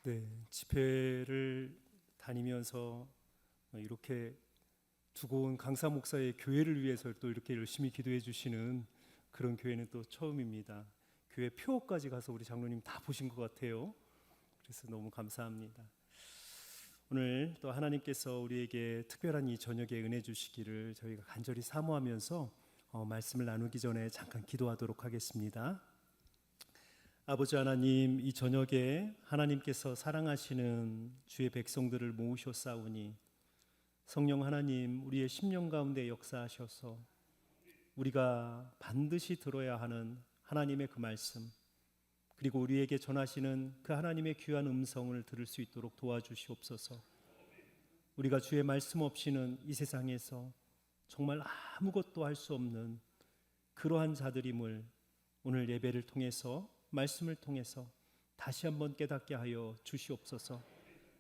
네, 집회를 다니면서 이렇게 두고 온 강사 목사의 교회를 위해서 또 이렇게 열심히 기도해 주시는 그런 교회는 또 처음입니다. 교회 표까지 가서 우리 장로님 다 보신 것 같아요. 그래서 너무 감사합니다. 오늘 또 하나님께서 우리에게 특별한 이 저녁에 은혜 주시기를 저희가 간절히 사모하면서 말씀을 나누기 전에 잠깐 기도하도록 하겠습니다. 아버지 하나님, 이 저녁에 하나님께서 사랑하시는 주의 백성들을 모으셨사오니 성령 하나님, 우리의 심령 가운데 역사하셔서 우리가 반드시 들어야 하는 하나님의 그 말씀, 그리고 우리에게 전하시는 그 하나님의 귀한 음성을 들을 수 있도록 도와주시옵소서. 우리가 주의 말씀 없이는 이 세상에서 정말 아무것도 할 수 없는 그러한 자들임을 오늘 예배를 통해서, 말씀을 통해서 다시 한번 깨닫게 하여 주시옵소서.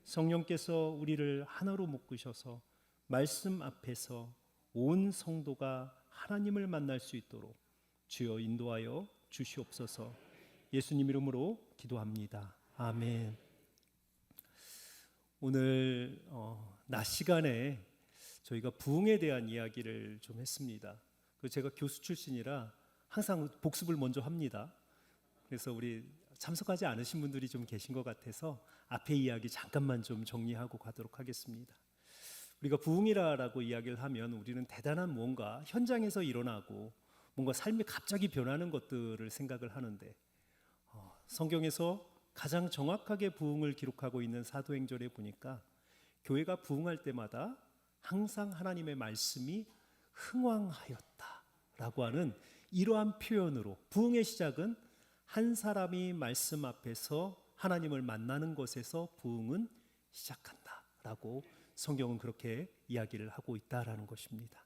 성령께서 우리를 하나로 묶으셔서 말씀 앞에서 온 성도가 하나님을 만날 수 있도록 주여 인도하여 주시옵소서. 예수님 이름으로 기도합니다. 아멘. 오늘 낮 시간에 저희가 부흥에 대한 이야기를 좀 했습니다. 제가 교수 출신이라 항상 복습을 먼저 합니다. 그래서 우리 참석하지 않으신 분들이 좀 계신 것 같아서 앞에 이야기 잠깐만 좀 정리하고 가도록 하겠습니다. 우리가 부흥이라고 이야기를 하면 우리는 대단한 뭔가 현장에서 일어나고 뭔가 삶이 갑자기 변하는 것들을 생각을 하는데, 성경에서 가장 정확하게 부흥을 기록하고 있는 사도행전에 보니까 교회가 부흥할 때마다 항상 하나님의 말씀이 흥왕하였다라고 하는 이러한 표현으로, 부흥의 시작은 한 사람이 말씀 앞에서 하나님을 만나는 것에서 부흥은 시작한다라고 성경은 그렇게 이야기를 하고 있다라는 것입니다.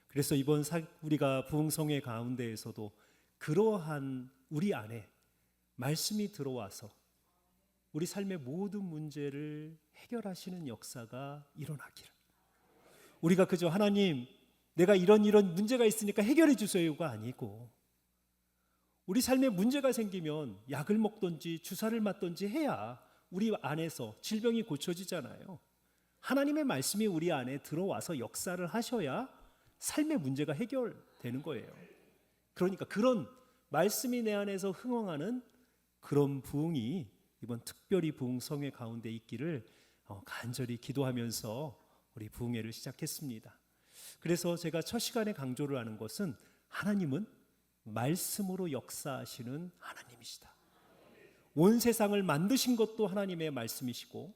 그래서 이번 우리가 부흥성회 가운데에서도 그러한 우리 안에 말씀이 들어와서 우리 삶의 모든 문제를 해결하시는 역사가 일어나기를, 우리가 그저 하나님 내가 이런 문제가 있으니까 해결해 주세요가 아니고, 우리 삶에 문제가 생기면 약을 먹든지 주사를 맞든지 해야 우리 안에서 질병이 고쳐지잖아요. 하나님의 말씀이 우리 안에 들어와서 역사를 하셔야 삶의 문제가 해결되는 거예요. 그러니까 그런 말씀이 내 안에서 흥황하는 그런 부흥이 이번 특별히 부흥성회 가운데 있기를 간절히 기도하면서 우리 부흥회를 시작했습니다. 그래서 제가 첫 시간에 강조를 하는 것은 하나님은 말씀으로 역사하시는 하나님이시다. 온 세상을 만드신 것도 하나님의 말씀이시고,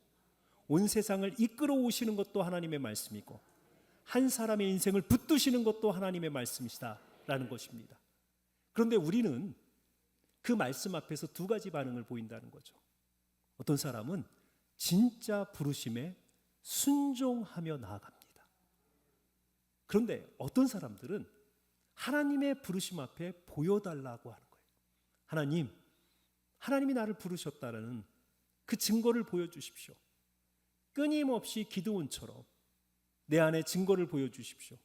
온 세상을 이끌어 오시는 것도 하나님의 말씀이고, 한 사람의 인생을 붙드시는 것도 하나님의 말씀이시다라는 것입니다. 그런데 우리는 그 말씀 앞에서 두 가지 반응을 보인다는 거죠. 어떤 사람은 진짜 부르심에 순종하며 나아갑니다. 그런데 어떤 사람들은 하나님의 부르심 앞에 보여달라고 하는 거예요. 하나님이 나를 부르셨다는 그 증거를 보여주십시오. 끊임없이 기드온처럼 내 안에 증거를 보여주십시오.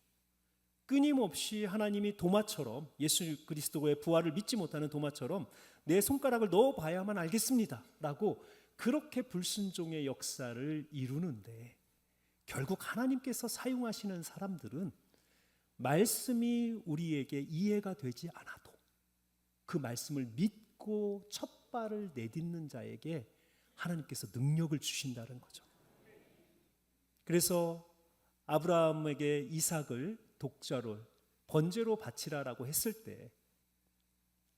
끊임없이 하나님이 도마처럼, 예수 그리스도의 부활을 믿지 못하는 도마처럼 내 손가락을 넣어봐야만 알겠습니다 라고 그렇게 불순종의 역사를 이루는데, 결국 하나님께서 사용하시는 사람들은 말씀이 우리에게 이해가 되지 않아도 그 말씀을 믿고 첫 발을 내딛는 자에게 하나님께서 능력을 주신다는 거죠. 그래서 아브라함에게 이삭을 독자로 번제로 바치라라고 했을 때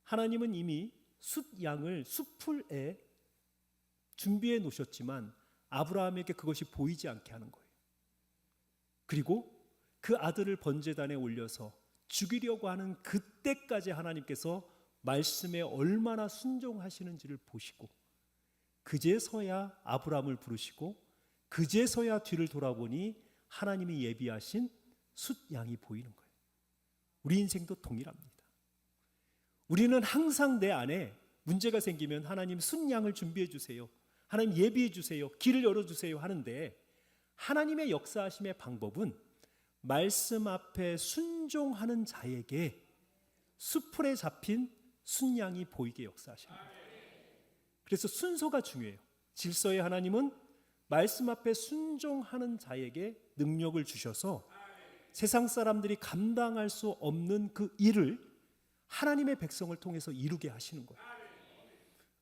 하나님은 이미 숫양을 숫풀에 준비해 놓으셨지만 아브라함에게 그것이 보이지 않게 하는 거예요. 그리고 그 아들을 번제단에 올려서 죽이려고 하는 그때까지 하나님께서 말씀에 얼마나 순종하시는지를 보시고, 그제서야 아브라함을 부르시고, 그제서야 뒤를 돌아보니 하나님이 예비하신 숫양이 보이는 거예요. 우리 인생도 동일합니다. 우리는 항상 내 안에 문제가 생기면 하나님 숫양을 준비해 주세요, 하나님 예비해 주세요, 길을 열어주세요 하는데, 하나님의 역사하심의 방법은 말씀 앞에 순종하는 자에게 숫풀에 잡힌 순양이 보이게 역사하시는 거예요. 그래서 순서가 중요해요. 질서의 하나님은 말씀 앞에 순종하는 자에게 능력을 주셔서 세상 사람들이 감당할 수 없는 그 일을 하나님의 백성을 통해서 이루게 하시는 거예요.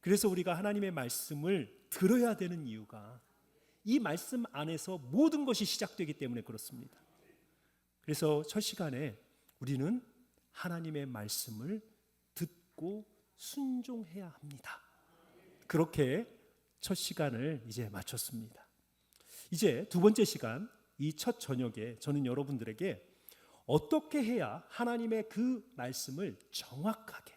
그래서 우리가 하나님의 말씀을 들어야 되는 이유가 이 말씀 안에서 모든 것이 시작되기 때문에 그렇습니다. 그래서 첫 시간에 우리는 하나님의 말씀을 듣고 순종해야 합니다. 그렇게 첫 시간을 이제 마쳤습니다. 이제 두 번째 시간, 이 첫 저녁에 저는 여러분들에게 어떻게 해야 하나님의 그 말씀을 정확하게,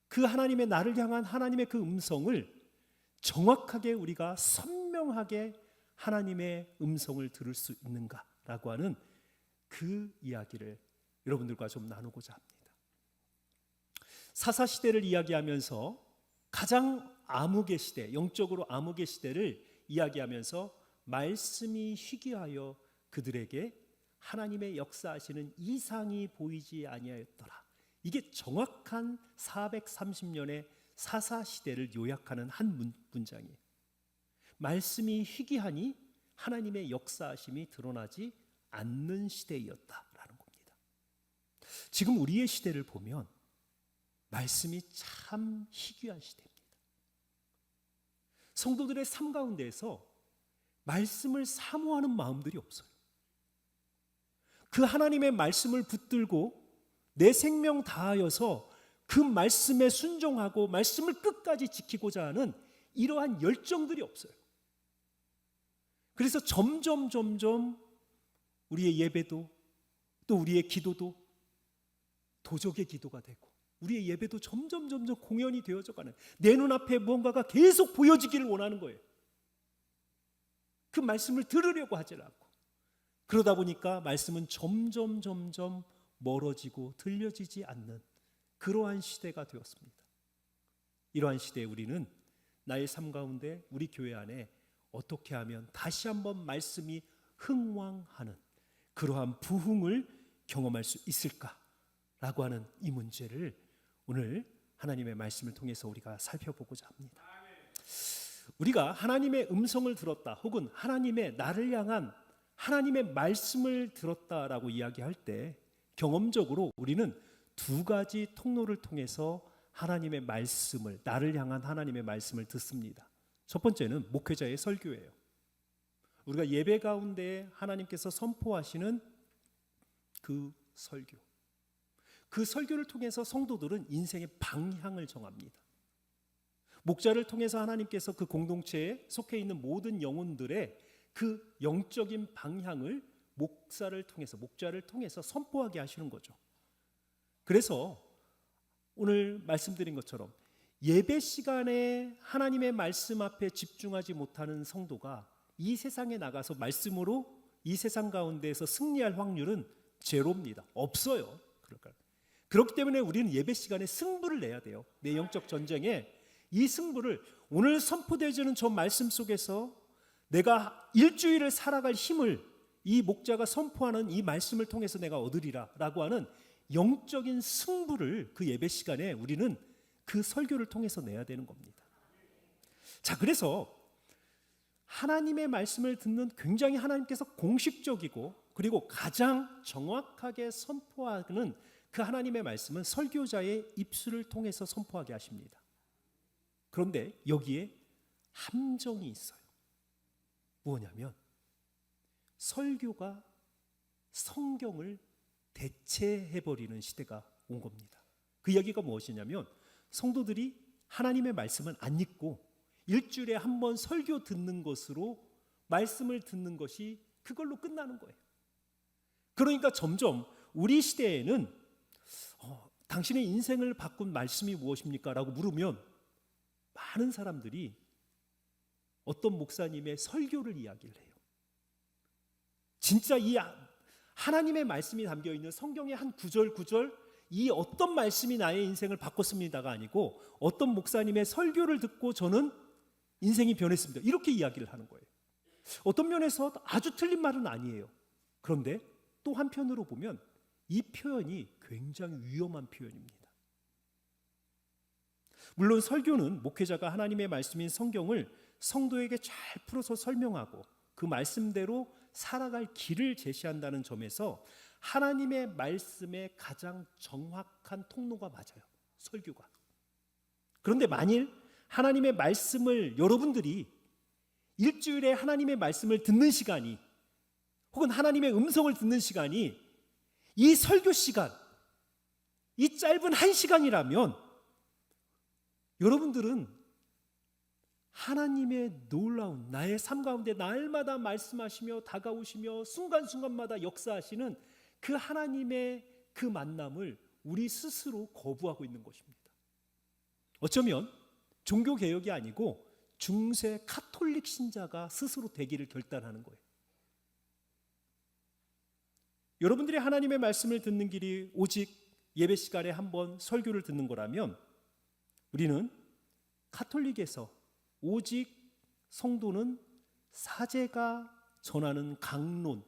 그 하나님의 나를 향한 하나님의 그 음성을 정확하게 우리가 선명하게 하나님의 음성을 들을 수 있는가라고 하는 그 이야기를 여러분들과 좀 나누고자 합니다. 사사시대를 이야기하면서 가장 암흑의 시대, 영적으로 암흑의 시대를 이야기하면서 말씀이 희귀하여 그들에게 하나님의 역사하시는 이상이 보이지 아니하였더라. 이게 정확한 430년의 사사시대를 요약하는 한 문장이에요. 말씀이 희귀하니 하나님의 역사하심이 드러나지 않는 시대였다라는 겁니다. 지금 우리의 시대를 보면 말씀이 참 희귀한 시대입니다. 성도들의 삶 가운데에서 말씀을 사모하는 마음들이 없어요. 그 하나님의 말씀을 붙들고 내 생명 다하여서 그 말씀에 순종하고 말씀을 끝까지 지키고자 하는 이러한 열정들이 없어요. 그래서 점점 우리의 예배도 또 우리의 기도도 도적의 기도가 되고 우리의 예배도 점점 공연이 되어져 가는, 내 눈앞에 무언가가 계속 보여지기를 원하는 거예요. 그 말씀을 들으려고 하지 않고, 그러다 보니까 말씀은 점점 멀어지고 들려지지 않는 그러한 시대가 되었습니다. 이러한 시대에 우리는 나의 삶 가운데 우리 교회 안에 어떻게 하면 다시 한번 말씀이 흥왕하는 그러한 부흥을 경험할 수 있을까라고 하는 이 문제를 오늘 하나님의 말씀을 통해서 우리가 살펴보고자 합니다. 우리가 하나님의 음성을 들었다, 혹은 하나님의 나를 향한 하나님의 말씀을 들었다라고 이야기할 때 경험적으로 우리는 두 가지 통로를 통해서 하나님의 말씀을, 나를 향한 하나님의 말씀을 듣습니다. 첫 번째는 목회자의 설교예요. 우리가 예배 가운데 하나님께서 선포하시는 그 설교, 그 설교를 통해서 성도들은 인생의 방향을 정합니다. 목자를 통해서 하나님께서 그 공동체에 속해 있는 모든 영혼들의 그 영적인 방향을 목자를 통해서 선포하게 하시는 거죠. 그래서 오늘 말씀드린 것처럼 예배 시간에 하나님의 말씀 앞에 집중하지 못하는 성도가 이 세상에 나가서 말씀으로 이 세상 가운데에서 승리할 확률은 제로입니다. 없어요. 그렇기 때문에 우리는 예배 시간에 승부를 내야 돼요. 내 영적 전쟁에 이 승부를 오늘 선포되어지는 저 말씀 속에서 내가 일주일을 살아갈 힘을 이 목자가 선포하는 이 말씀을 통해서 내가 얻으리라 라고 하는 영적인 승부를 그 예배 시간에 우리는 그 설교를 통해서 내야 되는 겁니다. 자, 그래서 하나님의 말씀을 듣는 굉장히 하나님께서 공식적이고 그리고 가장 정확하게 선포하는 그 하나님의 말씀은 설교자의 입술을 통해서 선포하게 하십니다. 그런데 여기에 함정이 있어요. 뭐냐면 설교가 성경을 대체해버리는 시대가 온 겁니다. 그 이야기가 무엇이냐면 성도들이 하나님의 말씀은 안 읽고 일주일에 한 번 설교 듣는 것으로 말씀을 듣는 것이 그걸로 끝나는 거예요. 그러니까 점점 우리 시대에는 당신의 인생을 바꾼 말씀이 무엇입니까? 라고 물으면 많은 사람들이 어떤 목사님의 설교를 이야기를 해요. 진짜 이 하나님의 말씀이 담겨있는 성경의 한 구절 이 어떤 말씀이 나의 인생을 바꿨습니다가 아니고 어떤 목사님의 설교를 듣고 저는 인생이 변했습니다, 이렇게 이야기를 하는 거예요. 어떤 면에서 아주 틀린 말은 아니에요. 그런데 또 한편으로 보면 이 표현이 굉장히 위험한 표현입니다. 물론 설교는 목회자가 하나님의 말씀인 성경을 성도에게 잘 풀어서 설명하고 그 말씀대로 살아갈 길을 제시한다는 점에서 하나님의 말씀의 가장 정확한 통로가 맞아요. 설교가. 그런데 만일 하나님의 말씀을 여러분들이 일주일에 하나님의 말씀을 듣는 시간이 혹은 하나님의 음성을 듣는 시간이 이 설교 시간, 이 짧은 1시간이라면 여러분들은 하나님의 놀라운 나의 삶 가운데 날마다 말씀하시며 다가오시며 순간순간마다 역사하시는 그 하나님의 그 만남을 우리 스스로 거부하고 있는 것입니다. 어쩌면 종교개혁이 아니고 중세 카톨릭 신자가 스스로 되기를 결단하는 거예요. 여러분들이 하나님의 말씀을 듣는 길이 오직 예배 시간에 한번 설교를 듣는 거라면 우리는 카톨릭에서 오직 성도는 사제가 전하는 강론,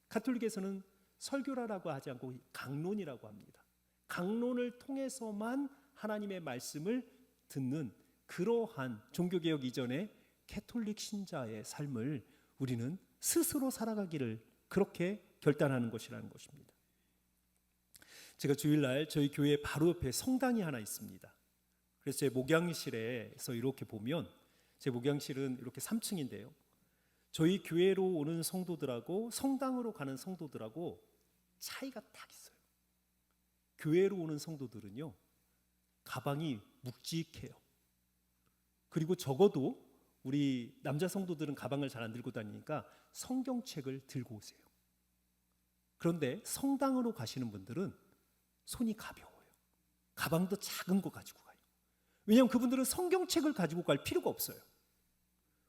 카톨릭에서는 설교라고 하지 않고 강론이라고 합니다. 강론을 통해서만 하나님의 말씀을 듣는 그러한 종교개혁 이전의 캐톨릭 신자의 삶을 우리는 스스로 살아가기를 그렇게 결단하는 것이라는 것입니다. 제가 주일날 저희 교회 바로 옆에 성당이 하나 있습니다. 그래서 제 목양실에서 이렇게 보면 제 목양실은 이렇게 3층인데요. 저희 교회로 오는 성도들하고 성당으로 가는 성도들하고 차이가 딱 있어요. 교회로 오는 성도들은요, 가방이 묵직해요. 그리고 적어도 우리 남자 성도들은 가방을 잘 안 들고 다니니까 성경책을 들고 오세요. 그런데 성당으로 가시는 분들은 손이 가벼워요. 가방도 작은 거 가지고 가요. 왜냐하면 그분들은 성경책을 가지고 갈 필요가 없어요.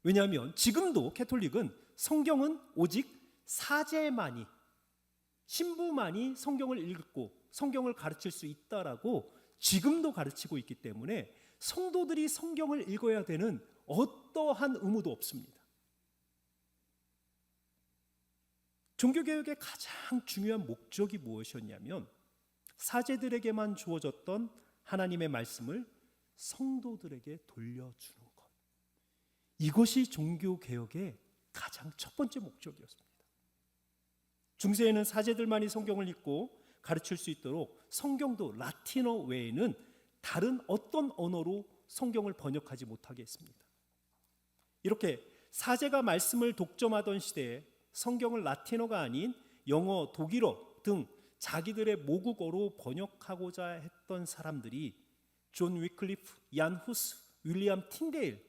왜냐하면 지금도 캐톨릭은 성경은 오직 사제만이, 신부만이 성경을 읽고 성경을 가르칠 수 있다라고 지금도 가르치고 있기 때문에 성도들이 성경을 읽어야 되는 어떠한 의무도 없습니다. 종교개혁의 가장 중요한 목적이 무엇이었냐면 사제들에게만 주어졌던 하나님의 말씀을 성도들에게 돌려주는 것. 이것이 종교개혁의 가장 첫 번째 목적이었습니다. 중세에는 사제들만이 성경을 읽고 가르칠 수 있도록 성경도 라틴어 외에는 다른 어떤 언어로 성경을 번역하지 못하게 했습니다. 이렇게 사제가 말씀을 독점하던 시대에 성경을 라틴어가 아닌 영어, 독일어 등 자기들의 모국어로 번역하고자 했던 사람들이 존 위클리프, 얀 후스, 윌리엄 틴데일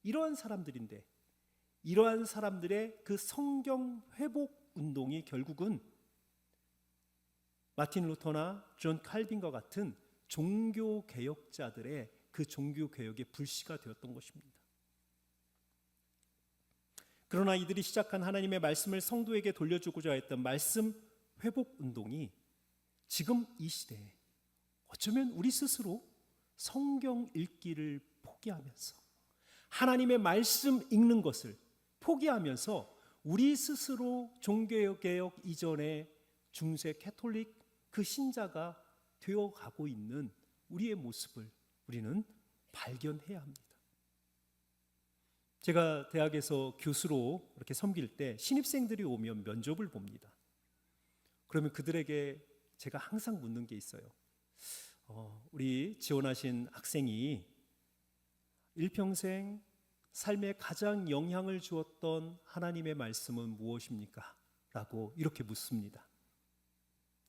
이러한 사람들인데 이러한 사람들의 그 성경 회복 운동이 결국은 마틴 루터나 존 칼빈과 같은 종교 개혁자들의 그 종교 개혁의 불씨가 되었던 것입니다. 그러나 이들이 시작한 하나님의 말씀을 성도에게 돌려주고자 했던 말씀 회복 운동이 지금 이 시대에 어쩌면 우리 스스로 성경 읽기를 포기하면서 하나님의 말씀 읽는 것을 포기하면서 우리 스스로 종교개혁 이전의 중세 캐톨릭 그 신자가 되어가고 있는 우리의 모습을 우리는 발견해야 합니다. 제가 대학에서 교수로 이렇게 섬길 때 신입생들이 오면 면접을 봅니다. 그러면 그들에게 제가 항상 묻는 게 있어요. 우리 지원하신 학생이 일평생 삶에 가장 영향을 주었던 하나님의 말씀은 무엇입니까? 라고 이렇게 묻습니다.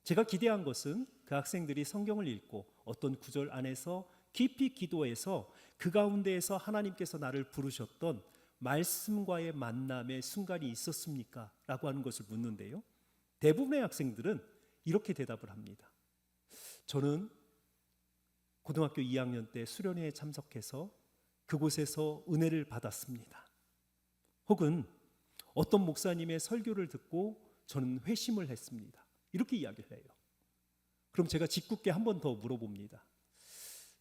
제가 기대한 것은 그 학생들이 성경을 읽고 어떤 구절 안에서 깊이 기도해서 그 가운데에서 하나님께서 나를 부르셨던 말씀과의 만남의 순간이 있었습니까? 라고 하는 것을 묻는데요. 대부분의 학생들은 이렇게 대답을 합니다. 저는 고등학교 2학년 때 수련회에 참석해서 그곳에서 은혜를 받았습니다. 혹은 어떤 목사님의 설교를 듣고 저는 회심을 했습니다. 이렇게 이야기를 해요. 그럼 제가 짓궂게 한 번 더 물어봅니다.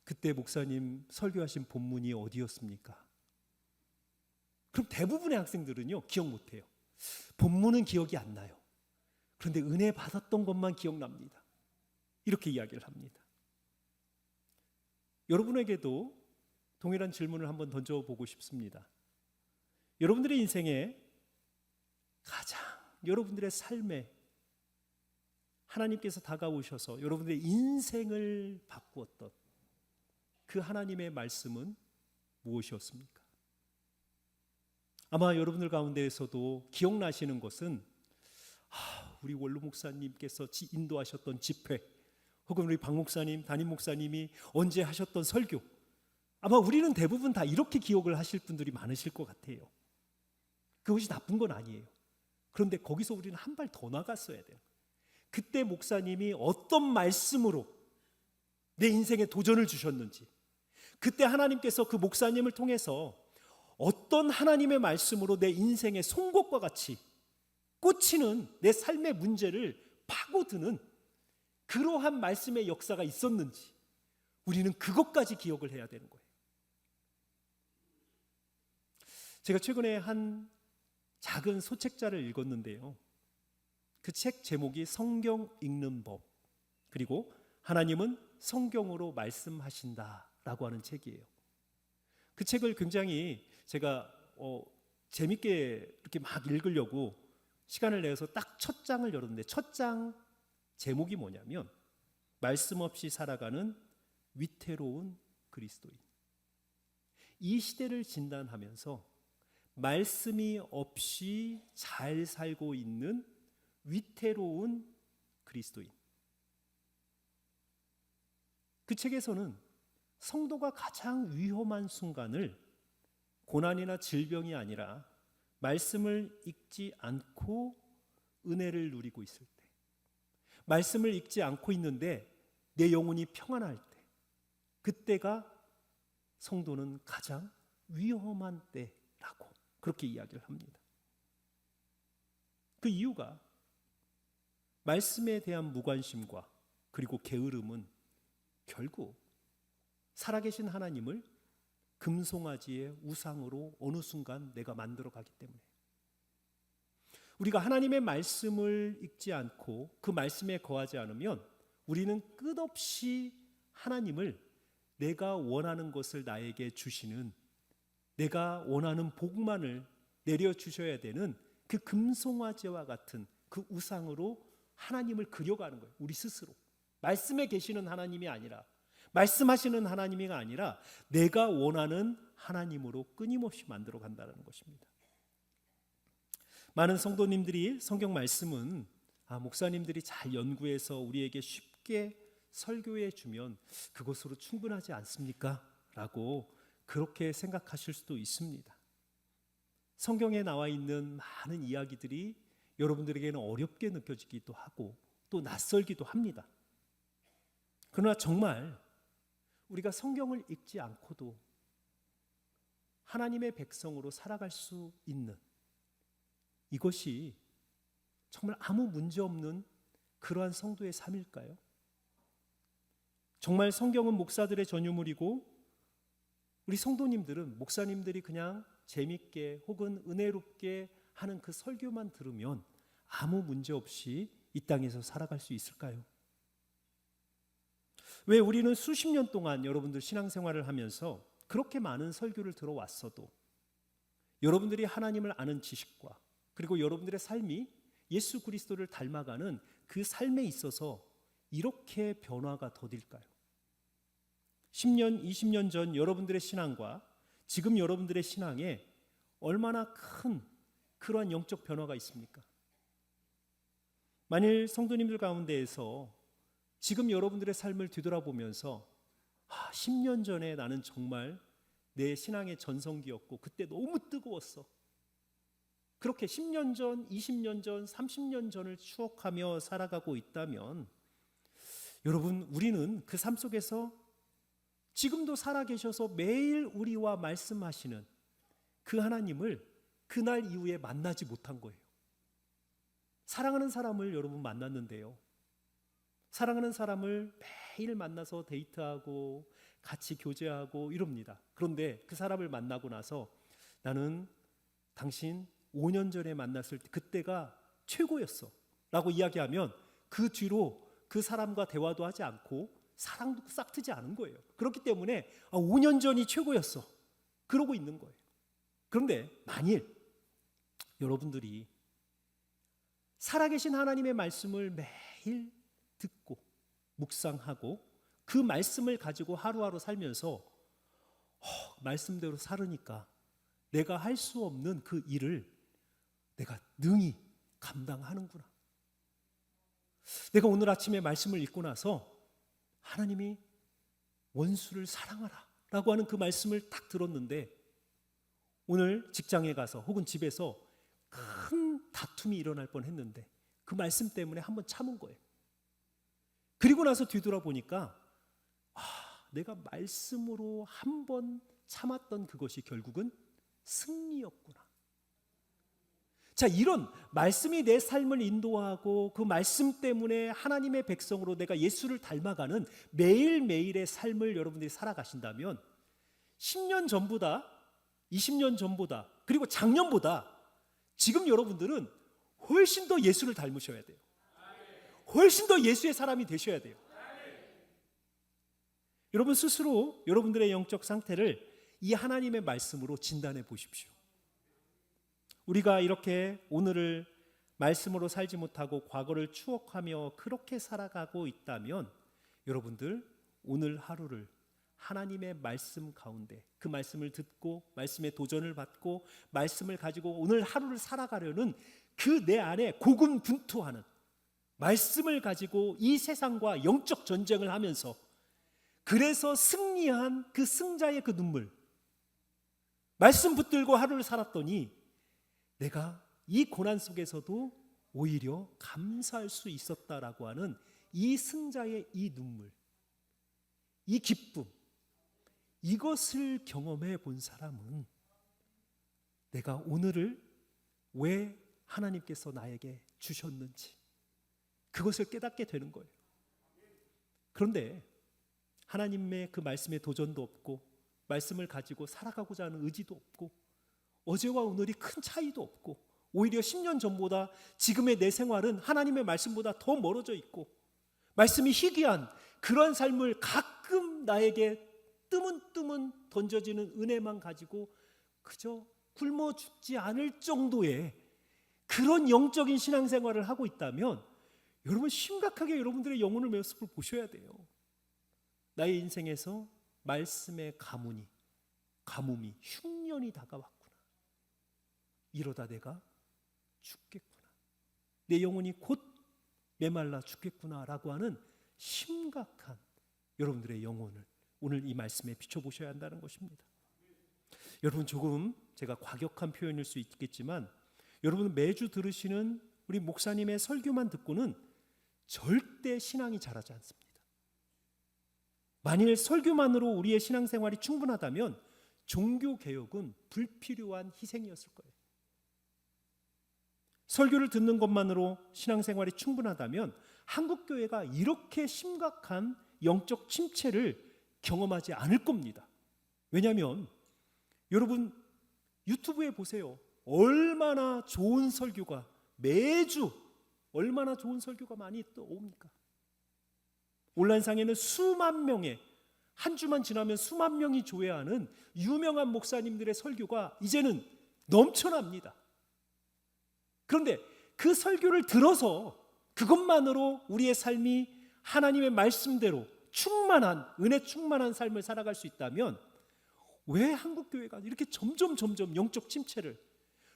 그때 목사님 설교하신 본문이 어디였습니까? 그럼 대부분의 학생들은요, 기억 못해요. 본문은 기억이 안 나요. 그런데 은혜 받았던 것만 기억납니다. 이렇게 이야기를 합니다. 여러분에게도 동일한 질문을 한번 던져보고 싶습니다. 여러분들의 인생에 가장 여러분들의 삶에 하나님께서 다가오셔서 여러분들의 인생을 바꾸었던 그 하나님의 말씀은 무엇이었습니까? 아마 여러분들 가운데에서도 기억나시는 것은 우리 원로 목사님께서 인도하셨던 집회, 혹은 우리 박 목사님, 담임 목사님이 언제 하셨던 설교, 아마 우리는 대부분 다 이렇게 기억을 하실 분들이 많으실 것 같아요. 그것이 나쁜 건 아니에요. 그런데 거기서 우리는 한 발 더 나갔어야 돼요. 그때 목사님이 어떤 말씀으로 내 인생에 도전을 주셨는지, 그때 하나님께서 그 목사님을 통해서 어떤 하나님의 말씀으로 내 인생의 송곳과 같이 꽂히는 내 삶의 문제를 파고드는 그러한 말씀의 역사가 있었는지, 우리는 그것까지 기억을 해야 되는 거예요. 제가 최근에 한 작은 소책자를 읽었는데요, 그 책 제목이 성경 읽는 법, 그리고 하나님은 성경으로 말씀하신다라고 하는 책이에요. 그 책을 굉장히 제가 재밌게 이렇게 막 읽으려고 시간을 내서 딱 첫 장을 열었는데, 첫 장 제목이 뭐냐면 말씀 없이 살아가는 위태로운 그리스도인. 이 시대를 진단하면서 말씀이 없이 잘 살고 있는 위태로운 그리스도인. 그 책에서는 성도가 가장 위험한 순간을 고난이나 질병이 아니라 말씀을 읽지 않고 은혜를 누리고 있을 때, 말씀을 읽지 않고 있는데 내 영혼이 평안할 때, 그때가 성도는 가장 위험한 때라고 그렇게 이야기를 합니다. 그 이유가 말씀에 대한 무관심과 그리고 게으름은 결국 살아계신 하나님을 금송아지의 우상으로 어느 순간 내가 만들어 가기 때문에, 우리가 하나님의 말씀을 읽지 않고 그 말씀에 거하지 않으면 우리는 끝없이 하나님을 내가 원하는 것을 나에게 주시는, 내가 원하는 복만을 내려주셔야 되는 그 금송아지와 같은 그 우상으로 하나님을 그려가는 거예요. 우리 스스로 말씀에 계시는 하나님이 아니라, 말씀하시는 하나님이 아니라 내가 원하는 하나님으로 끊임없이 만들어 간다는 것입니다. 많은 성도님들이 성경 말씀은 목사님들이 잘 연구해서 우리에게 쉽게 설교해 주면 그것으로 충분하지 않습니까? 라고 그렇게 생각하실 수도 있습니다. 성경에 나와 있는 많은 이야기들이 여러분들에게는 어렵게 느껴지기도 하고 또 낯설기도 합니다. 그러나 정말 우리가 성경을 읽지 않고도 하나님의 백성으로 살아갈 수 있는, 이것이 정말 아무 문제 없는 그러한 성도의 삶일까요? 정말 성경은 목사들의 전유물이고 우리 성도님들은, 목사님들이 그냥 재밌게 혹은 은혜롭게 하는 그 설교만 들으면 아무 문제 없이 이 땅에서 살아갈 수 있을까요? 왜 우리는 수십 년 동안 여러분들 신앙생활을 하면서 그렇게 많은 설교를 들어왔어도 여러분들이 하나님을 아는 지식과 그리고 여러분들의 삶이 예수 그리스도를 닮아가는 그 삶에 있어서 이렇게 변화가 더딜까요? 10년, 20년 전 여러분들의 신앙과 지금 여러분들의 신앙에 얼마나 큰 그러한 영적 변화가 있습니까? 만일 성도님들 가운데에서 지금 여러분들의 삶을 뒤돌아보면서 10년 전에 나는 정말 내 신앙의 전성기였고 그때 너무 뜨거웠어, 그렇게 10년 전, 20년 전, 30년 전을 추억하며 살아가고 있다면, 여러분, 우리는 그 삶 속에서 지금도 살아계셔서 매일 우리와 말씀하시는 그 하나님을 그날 이후에 만나지 못한 거예요. 사랑하는 사람을 여러분 만났는데요, 사랑하는 사람을 매일 만나서 데이트하고 같이 교제하고 이럽니다. 그런데 그 사람을 만나고 나서 나는 당신 5년 전에 만났을 때 그때가 최고였어 라고 이야기하면 그 뒤로 그 사람과 대화도 하지 않고 사랑도 싹트지 않은 거예요. 그렇기 때문에 5년 전이 최고였어. 그러고 있는 거예요. 그런데 만일 여러분들이 살아계신 하나님의 말씀을 매일 듣고 묵상하고 그 말씀을 가지고 하루하루 살면서 말씀대로 살으니까 내가 할 수 없는 그 일을 내가 능히 감당하는구나. 내가 오늘 아침에 말씀을 읽고 나서 하나님이 원수를 사랑하라 라고 하는 그 말씀을 딱 들었는데 오늘 직장에 가서 혹은 집에서 큰 다툼이 일어날 뻔했는데 그 말씀 때문에 한번 참은 거예요. 그리고 나서 뒤돌아보니까 내가 말씀으로 한번 참았던 그것이 결국은 승리였구나. 자, 이런 말씀이 내 삶을 인도하고 그 말씀 때문에 하나님의 백성으로 내가 예수를 닮아가는 매일매일의 삶을 여러분들이 살아가신다면 10년 전보다 20년 전보다 그리고 작년보다 지금 여러분들은 훨씬 더 예수를 닮으셔야 돼요. 훨씬 더 예수의 사람이 되셔야 돼요. 여러분 스스로 여러분들의 영적 상태를 이 하나님의 말씀으로 진단해 보십시오. 우리가 이렇게 오늘을 말씀으로 살지 못하고 과거를 추억하며 그렇게 살아가고 있다면 여러분들 오늘 하루를 하나님의 말씀 가운데 그 말씀을 듣고 말씀의 도전을 받고 말씀을 가지고 오늘 하루를 살아가려는 그 내 안에 고군분투하는 말씀을 가지고 이 세상과 영적 전쟁을 하면서 그래서 승리한 그 승자의 그 눈물, 말씀 붙들고 하루를 살았더니 내가 이 고난 속에서도 오히려 감사할 수 있었다라고 하는 이 승자의 이 눈물, 이 기쁨, 이것을 경험해 본 사람은 내가 오늘을 왜 하나님께서 나에게 주셨는지 그것을 깨닫게 되는 거예요. 그런데 하나님의 그 말씀에 도전도 없고 말씀을 가지고 살아가고자 하는 의지도 없고 어제와 오늘이 큰 차이도 없고 오히려 10년 전보다 지금의 내 생활은 하나님의 말씀보다 더 멀어져 있고 말씀이 희귀한 그런 삶을 가끔 나에게 뜨문뜨문 던져지는 은혜만 가지고 그저 굶어 죽지 않을 정도의 그런 영적인 신앙생활을 하고 있다면 여러분 심각하게 여러분들의 영혼의 모습을 보셔야 돼요. 나의 인생에서 말씀의 가뭄이 흉년이 다가왔구나. 이러다 내가 죽겠구나. 내 영혼이 곧 메말라 죽겠구나 라고 하는 심각한 여러분들의 영혼을 오늘 이 말씀에 비춰보셔야 한다는 것입니다. 여러분 조금 제가 과격한 표현일 수 있겠지만 여러분 매주 들으시는 우리 목사님의 설교만 듣고는 절대 신앙이 자라지 않습니다. 만일 설교만으로 우리의 신앙생활이 충분하다면 종교개혁은 불필요한 희생이었을 거예요. 설교를 듣는 것만으로 신앙생활이 충분하다면 한국교회가 이렇게 심각한 영적 침체를 경험하지 않을 겁니다. 왜냐하면 여러분 유튜브에 보세요. 얼마나 좋은 설교가 매주 얼마나 좋은 설교가 많이 옵니까? 온라인상에는 수만 명의 한 주만 지나면 수만 명이 조회하는 유명한 목사님들의 설교가 이제는 넘쳐납니다. 그런데 그 설교를 들어서 그것만으로 우리의 삶이 하나님의 말씀대로 충만한 은혜 충만한 삶을 살아갈 수 있다면 왜 한국교회가 이렇게 점점 영적 침체를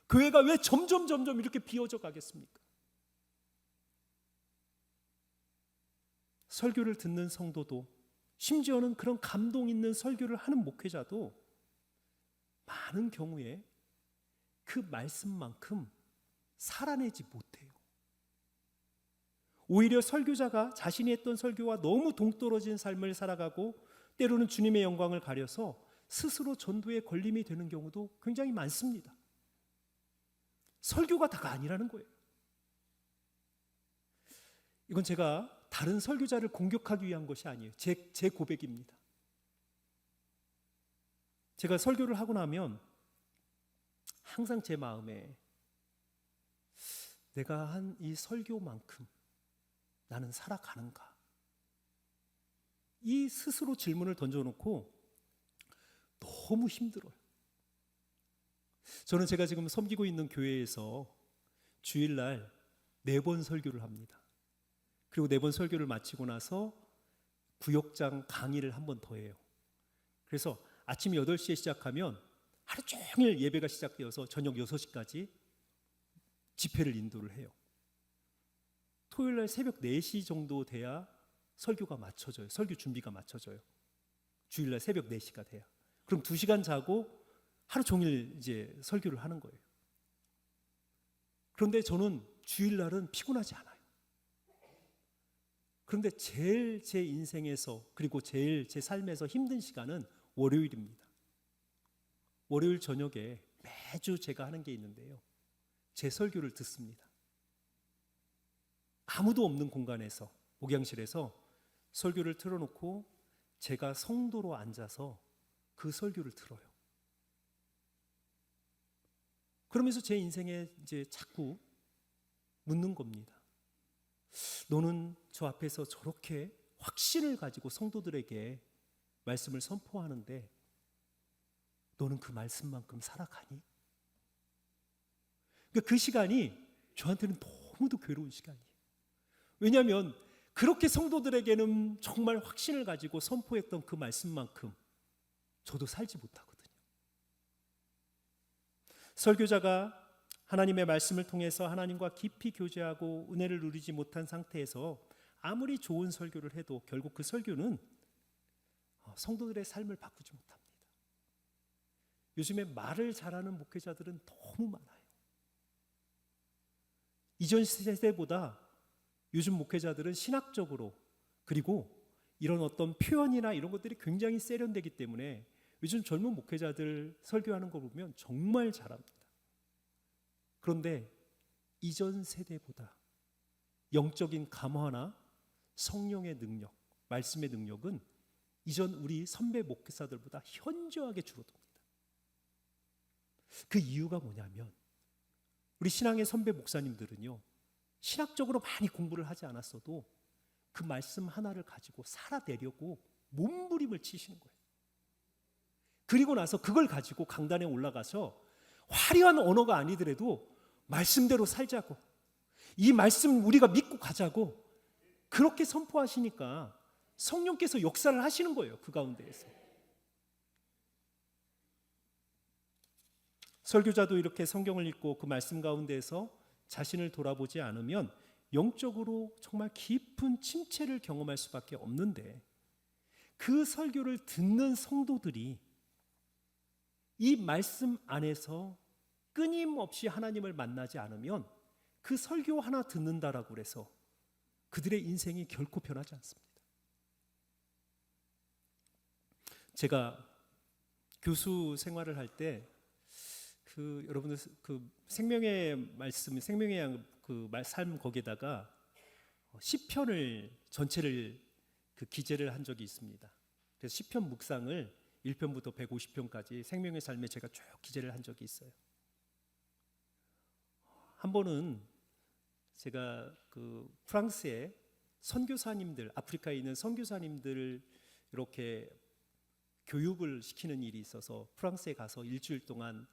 교회가 왜 점점 이렇게 비어져 가겠습니까? 설교를 듣는 성도도 심지어는 그런 감동 있는 설교를 하는 목회자도 많은 경우에 그 말씀만큼 살아내지 못해요. 오히려 설교자가 자신이 했던 설교와 너무 동떨어진 삶을 살아가고 때로는 주님의 영광을 가려서 스스로 전도에 걸림이 되는 경우도 굉장히 많습니다. 설교가 다가 아니라는 거예요. 이건 제가 다른 설교자를 공격하기 위한 것이 아니에요. 제 고백입니다. 제가 설교를 하고 나면 항상 제 마음에 내가 한 이 설교만큼 나는 살아가는가? 이 스스로 질문을 던져놓고 너무 힘들어요. 저는 제가 지금 섬기고 있는 교회에서 주일날 4번 설교를 합니다. 그리고 4번 설교를 마치고 나서 구역장 강의를 한 번 더 해요. 그래서 아침 8시에 시작하면 하루 종일 예배가 시작되어서 저녁 6시까지 집회를 인도를 해요. 토요일날 새벽 4시 정도 돼야 설교가 맞춰져요. 설교 준비가 맞춰져요. 주일날 새벽 4시가 돼야. 그럼 2시간 자고 하루 종일 이제 설교를 하는 거예요. 그런데 저는 주일날은 피곤하지 않아요. 그런데 제일 제 인생에서 그리고 제일 제 삶에서 힘든 시간은 월요일입니다. 월요일 저녁에 매주 제가 하는 게 있는데요. 제 설교를 듣습니다. 아무도 없는 공간에서 목양실에서 설교를 틀어놓고 제가 성도로 앉아서 그 설교를 들어요. 그러면서 제 인생에 이제 자꾸 묻는 겁니다. 너는 저 앞에서 저렇게 확신을 가지고 성도들에게 말씀을 선포하는데 너는 그 말씀만큼 살아가니? 그러니까 그 시간이 저한테는 너무도 괴로운 시간이에요. 왜냐하면 그렇게 성도들에게는 정말 확신을 가지고 선포했던 그 말씀만큼 저도 살지 못하거든요. 설교자가 하나님의 말씀을 통해서 하나님과 깊이 교제하고 은혜를 누리지 못한 상태에서 아무리 좋은 설교를 해도 결국 그 설교는 성도들의 삶을 바꾸지 못합니다. 요즘에 말을 잘하는 목회자들은 너무 많아요. 이전 세대보다 요즘 목회자들은 신학적으로 그리고 이런 어떤 표현이나 이런 것들이 굉장히 세련되기 때문에 요즘 젊은 목회자들 설교하는 거 보면 정말 잘합니다. 그런데 이전 세대보다 영적인 감화나 성령의 능력, 말씀의 능력은 이전 우리 선배 목회자들보다 현저하게 줄어듭니다. 그 이유가 뭐냐면 우리 신앙의 선배 목사님들은요, 신학적으로 많이 공부를 하지 않았어도 그 말씀 하나를 가지고 살아내려고 몸부림을 치시는 거예요. 그리고 나서 그걸 가지고 강단에 올라가서 화려한 언어가 아니더라도 말씀대로 살자고, 이 말씀 우리가 믿고 가자고 그렇게 선포하시니까 성령께서 역사를 하시는 거예요. 그 가운데에서. 설교자도 이렇게 성경을 읽고 그 말씀 가운데에서 자신을 돌아보지 않으면 영적으로 정말 깊은 침체를 경험할 수밖에 없는데, 그 설교를 듣는 성도들이 이 말씀 안에서 끊임없이 하나님을 만나지 않으면 그 설교 하나 듣는다라고 해서 그들의 인생이 결코 변하지 않습니다. 제가 교수 생활을 할 때 여러분들 그 생명의 말씀, 생명의 그 삶 거기에다가 시편을 전체를 기재를 한 적이 있습니다. 그래서 시편 묵상을 1편부터 150편까지 생명의 삶에 제가 쭉 기재를 한 적이 있어요. 한 번은 제가 프랑스의 선교사님들, 아프리카에 있는 선교사님들 이렇게 교육을 시키는 일이 있어서 프랑스에 가서 일주일 동안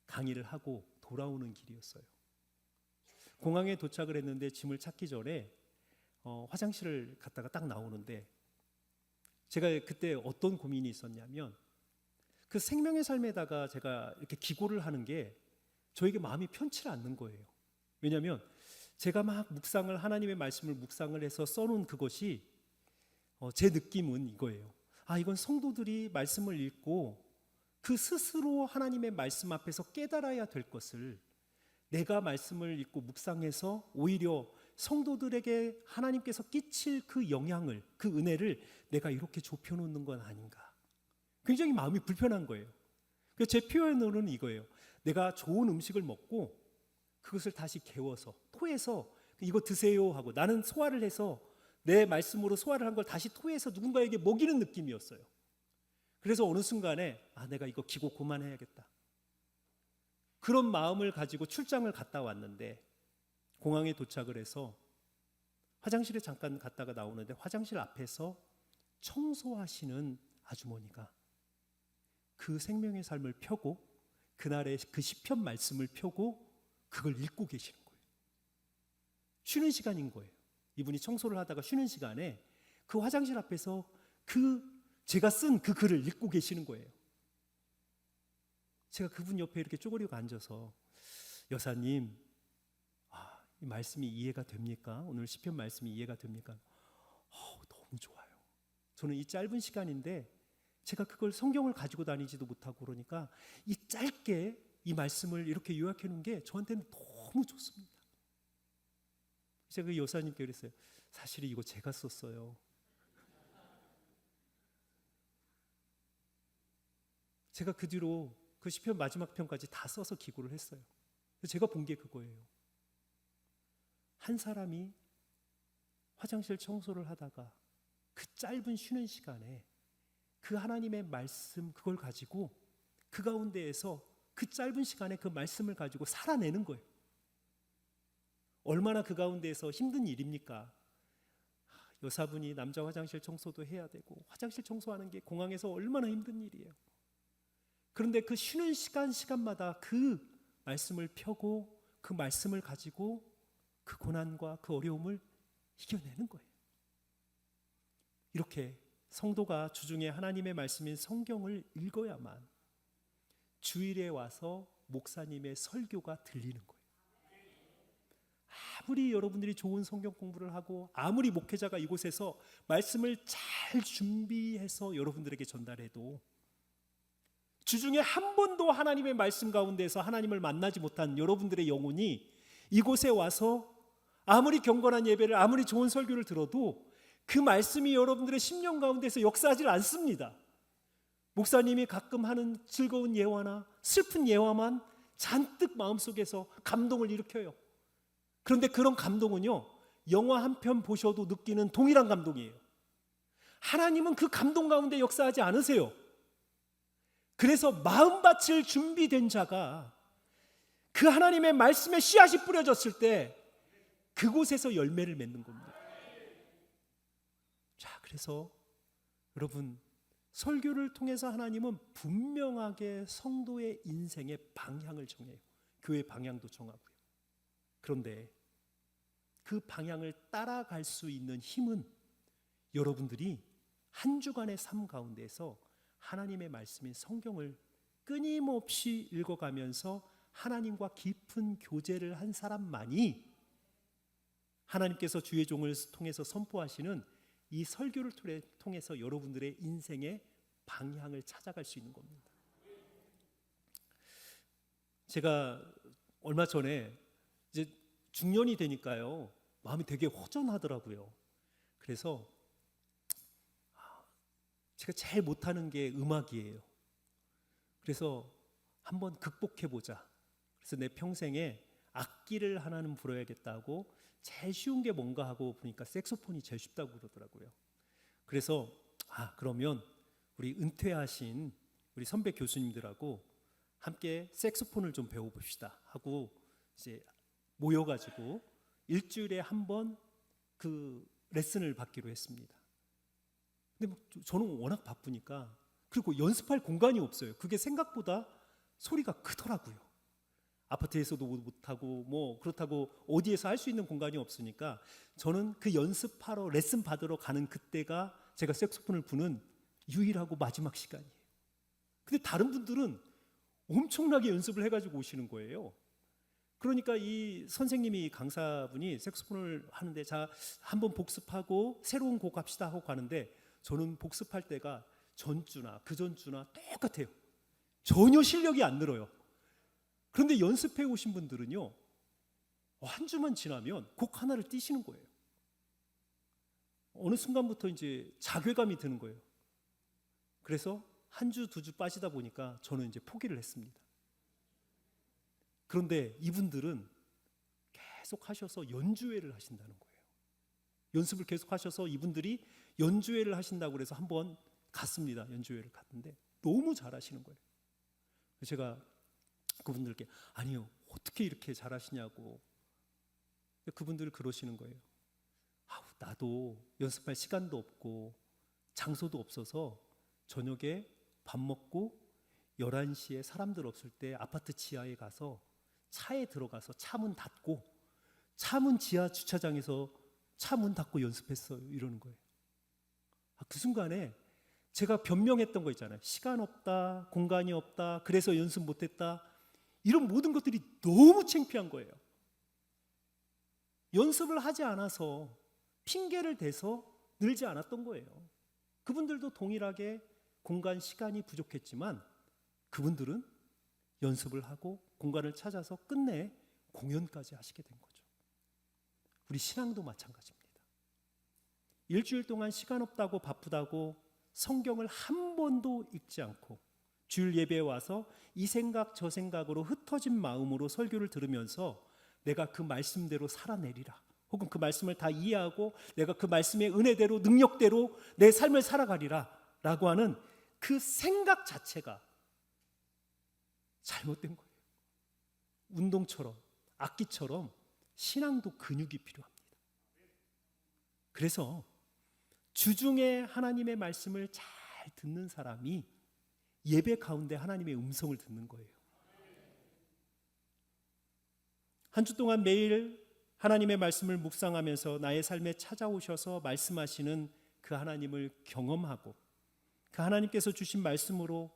강의를 하고 돌아오는 길이었어요. 공항에 도착을 했는데 짐을 찾기 전에 화장실을 갔다가 딱 나오는데, 제가 그때 어떤 고민이 있었냐면 그 생명의 삶에다가 제가 이렇게 기고를 하는 게 저에게 마음이 편치 않는 거예요. 왜냐하면 제가 막 묵상을, 하나님의 말씀을 묵상을 해서 써놓은 그것이 제 느낌은 이거예요. 이건 성도들이 말씀을 읽고 그 스스로 하나님의 말씀 앞에서 깨달아야 될 것을 내가 말씀을 읽고 묵상해서 오히려 성도들에게 하나님께서 끼칠 그 영향을, 그 은혜를 내가 이렇게 좁혀놓는 건 아닌가. 굉장히 마음이 불편한 거예요. 그래서 제 표현으로는 이거예요. 내가 좋은 음식을 먹고 그것을 다시 개워서 토해서 이거 드세요 하고 나는 소화를 해서 내 말씀으로 소화를 한 걸 다시 토해서 누군가에게 먹이는 느낌이었어요. 그래서 어느 순간에 내가 이거 기고 그만해야겠다, 그런 마음을 가지고 출장을 갔다 왔는데, 공항에 도착을 해서 화장실에 잠깐 갔다가 나오는데 화장실 앞에서 청소하시는 아주머니가 그 생명의 삶을 펴고 그날의 그 시편 말씀을 펴고 그걸 읽고 계시는 거예요. 쉬는 시간인 거예요. 이분이 청소를 하다가 쉬는 시간에 그 화장실 앞에서 제가 쓴 그 글을 읽고 계시는 거예요. 제가 그분 옆에 이렇게 쪼그리고 앉아서 여사님, 이 말씀이 이해가 됩니까? 오늘 시편 말씀이 이해가 됩니까? 너무 좋아요. 저는 이 짧은 시간인데 제가 그걸 성경을 가지고 다니지도 못하고 그러니까 이 짧게 이 말씀을 이렇게 요약해 놓은 게 저한테는 너무 좋습니다. 제가 그 여사님께 그랬어요. 사실 이거 제가 썼어요. 제가 그 뒤로 그 시편 마지막 편까지 다 써서 기고를 했어요. 제가 본 게 그거예요. 한 사람이 화장실 청소를 하다가 그 짧은 쉬는 시간에 그 하나님의 말씀 그걸 가지고 그 가운데에서 그 짧은 시간에 그 말씀을 가지고 살아내는 거예요. 얼마나 그 가운데에서 힘든 일입니까? 여사분이 남자 화장실 청소도 해야 되고 화장실 청소하는 게 공항에서 얼마나 힘든 일이에요. 그런데 그 쉬는 시간마다 그 말씀을 펴고 그 말씀을 가지고 그 고난과 그 어려움을 이겨내는 거예요. 이렇게 성도가 주중에 하나님의 말씀인 성경을 읽어야만 주일에 와서 목사님의 설교가 들리는 거예요. 아무리 여러분들이 좋은 성경 공부를 하고 아무리 목회자가 이곳에서 말씀을 잘 준비해서 여러분들에게 전달해도 주중에 한 번도 하나님의 말씀 가운데서 하나님을 만나지 못한 여러분들의 영혼이 이곳에 와서 아무리 경건한 예배를 아무리 좋은 설교를 들어도 그 말씀이 여러분들의 심령 가운데서 역사하지 않습니다. 목사님이 가끔 하는 즐거운 예화나 슬픈 예화만 잔뜩 마음속에서 감동을 일으켜요. 그런데 그런 감동은요, 영화 한 편 보셔도 느끼는 동일한 감동이에요. 하나님은 그 감동 가운데 역사하지 않으세요. 그래서 마음밭을 준비된 자가 그 하나님의 말씀에 씨앗이 뿌려졌을 때 그곳에서 열매를 맺는 겁니다. 자, 그래서 여러분, 설교를 통해서 하나님은 분명하게 성도의 인생의 방향을 정해요. 교회 방향도 정하고요. 그런데 그 방향을 따라갈 수 있는 힘은 여러분들이 한 주간의 삶 가운데에서 하나님의 말씀인 성경을 끊임없이 읽어가면서 하나님과 깊은 교제를 한 사람만이 하나님께서 주의 종을 통해서 선포하시는 이 설교를 통해서 여러분들의 인생의 방향을 찾아갈 수 있는 겁니다. 제가 얼마 전에 이제 중년이 되니까요, 마음이 되게 허전하더라고요. 그래서 제가 제일 못하는 게 음악이에요. 그래서 한번 극복해보자. 그래서 내 평생에 악기를 하나는 불어야겠다고 제일 쉬운 게 뭔가 하고 보니까 색소폰이 제일 쉽다고 그러더라고요. 그래서 그러면 우리 은퇴하신 우리 선배 교수님들하고 함께 색소폰을 좀 배워봅시다 하고 이제 모여가지고 일주일에 한 번 그 레슨을 받기로 했습니다. 근데 저는 워낙 바쁘니까, 그리고 연습할 공간이 없어요. 그게 생각보다 소리가 크더라고요. 아파트에서도 못하고 뭐 그렇다고 어디에서 할 수 있는 공간이 없으니까 저는 그 연습하러 레슨 받으러 가는 그때가 제가 색소폰을 부는 유일하고 마지막 시간이에요. 근데 다른 분들은 엄청나게 연습을 해가지고 오시는 거예요. 그러니까 이 선생님이 강사분이 색소폰을 하는데 자, 한번 복습하고 새로운 곡 합시다 하고 가는데 저는 복습할 때가 전주나 그 전주나 똑같아요. 전혀 실력이 안 늘어요. 그런데 연습해 오신 분들은요, 한 주만 지나면 곡 하나를 띄시는 거예요. 어느 순간부터 이제 자괴감이 드는 거예요. 그래서 한 주, 두 주 빠지다 보니까 저는 이제 포기를 했습니다. 그런데 이분들은 계속 하셔서 연주회를 하신다는 거예요. 연습을 계속 하셔서 이분들이 연주회를 하신다고 그래서 한번 갔습니다. 연주회를 갔는데 너무 잘하시는 거예요. 제가 그분들께 아니요, 어떻게 이렇게 잘하시냐고. 그분들이 그러시는 거예요. 나도 연습할 시간도 없고 장소도 없어서 저녁에 밥 먹고 11시에 사람들 없을 때 아파트 지하에 가서 차에 들어가서 차 문 닫고 차 문 지하 주차장에서 차 문 닫고 연습했어요. 이러는 거예요. 그 순간에 제가 변명했던 거 있잖아요. 시간 없다, 공간이 없다, 그래서 연습 못했다, 이런 모든 것들이 너무 창피한 거예요. 연습을 하지 않아서 핑계를 대서 늘지 않았던 거예요. 그분들도 동일하게 공간, 시간이 부족했지만 그분들은 연습을 하고 공간을 찾아서 끝내 공연까지 하시게 된 거죠. 우리 신앙도 마찬가지입니다. 일주일 동안 시간 없다고 바쁘다고 성경을 한 번도 읽지 않고 주일 예배에 와서 이 생각 저 생각으로 흩어진 마음으로 설교를 들으면서 내가 그 말씀대로 살아내리라, 혹은 그 말씀을 다 이해하고 내가 그 말씀의 은혜대로 능력대로 내 삶을 살아가리라 라고 하는 그 생각 자체가 잘못된 거예요. 운동처럼, 악기처럼 신앙도 근육이 필요합니다. 그래서 주중에 하나님의 말씀을 잘 듣는 사람이 예배 가운데 하나님의 음성을 듣는 거예요. 한 주 동안 매일 하나님의 말씀을 묵상하면서 나의 삶에 찾아오셔서 말씀하시는 그 하나님을 경험하고 그 하나님께서 주신 말씀으로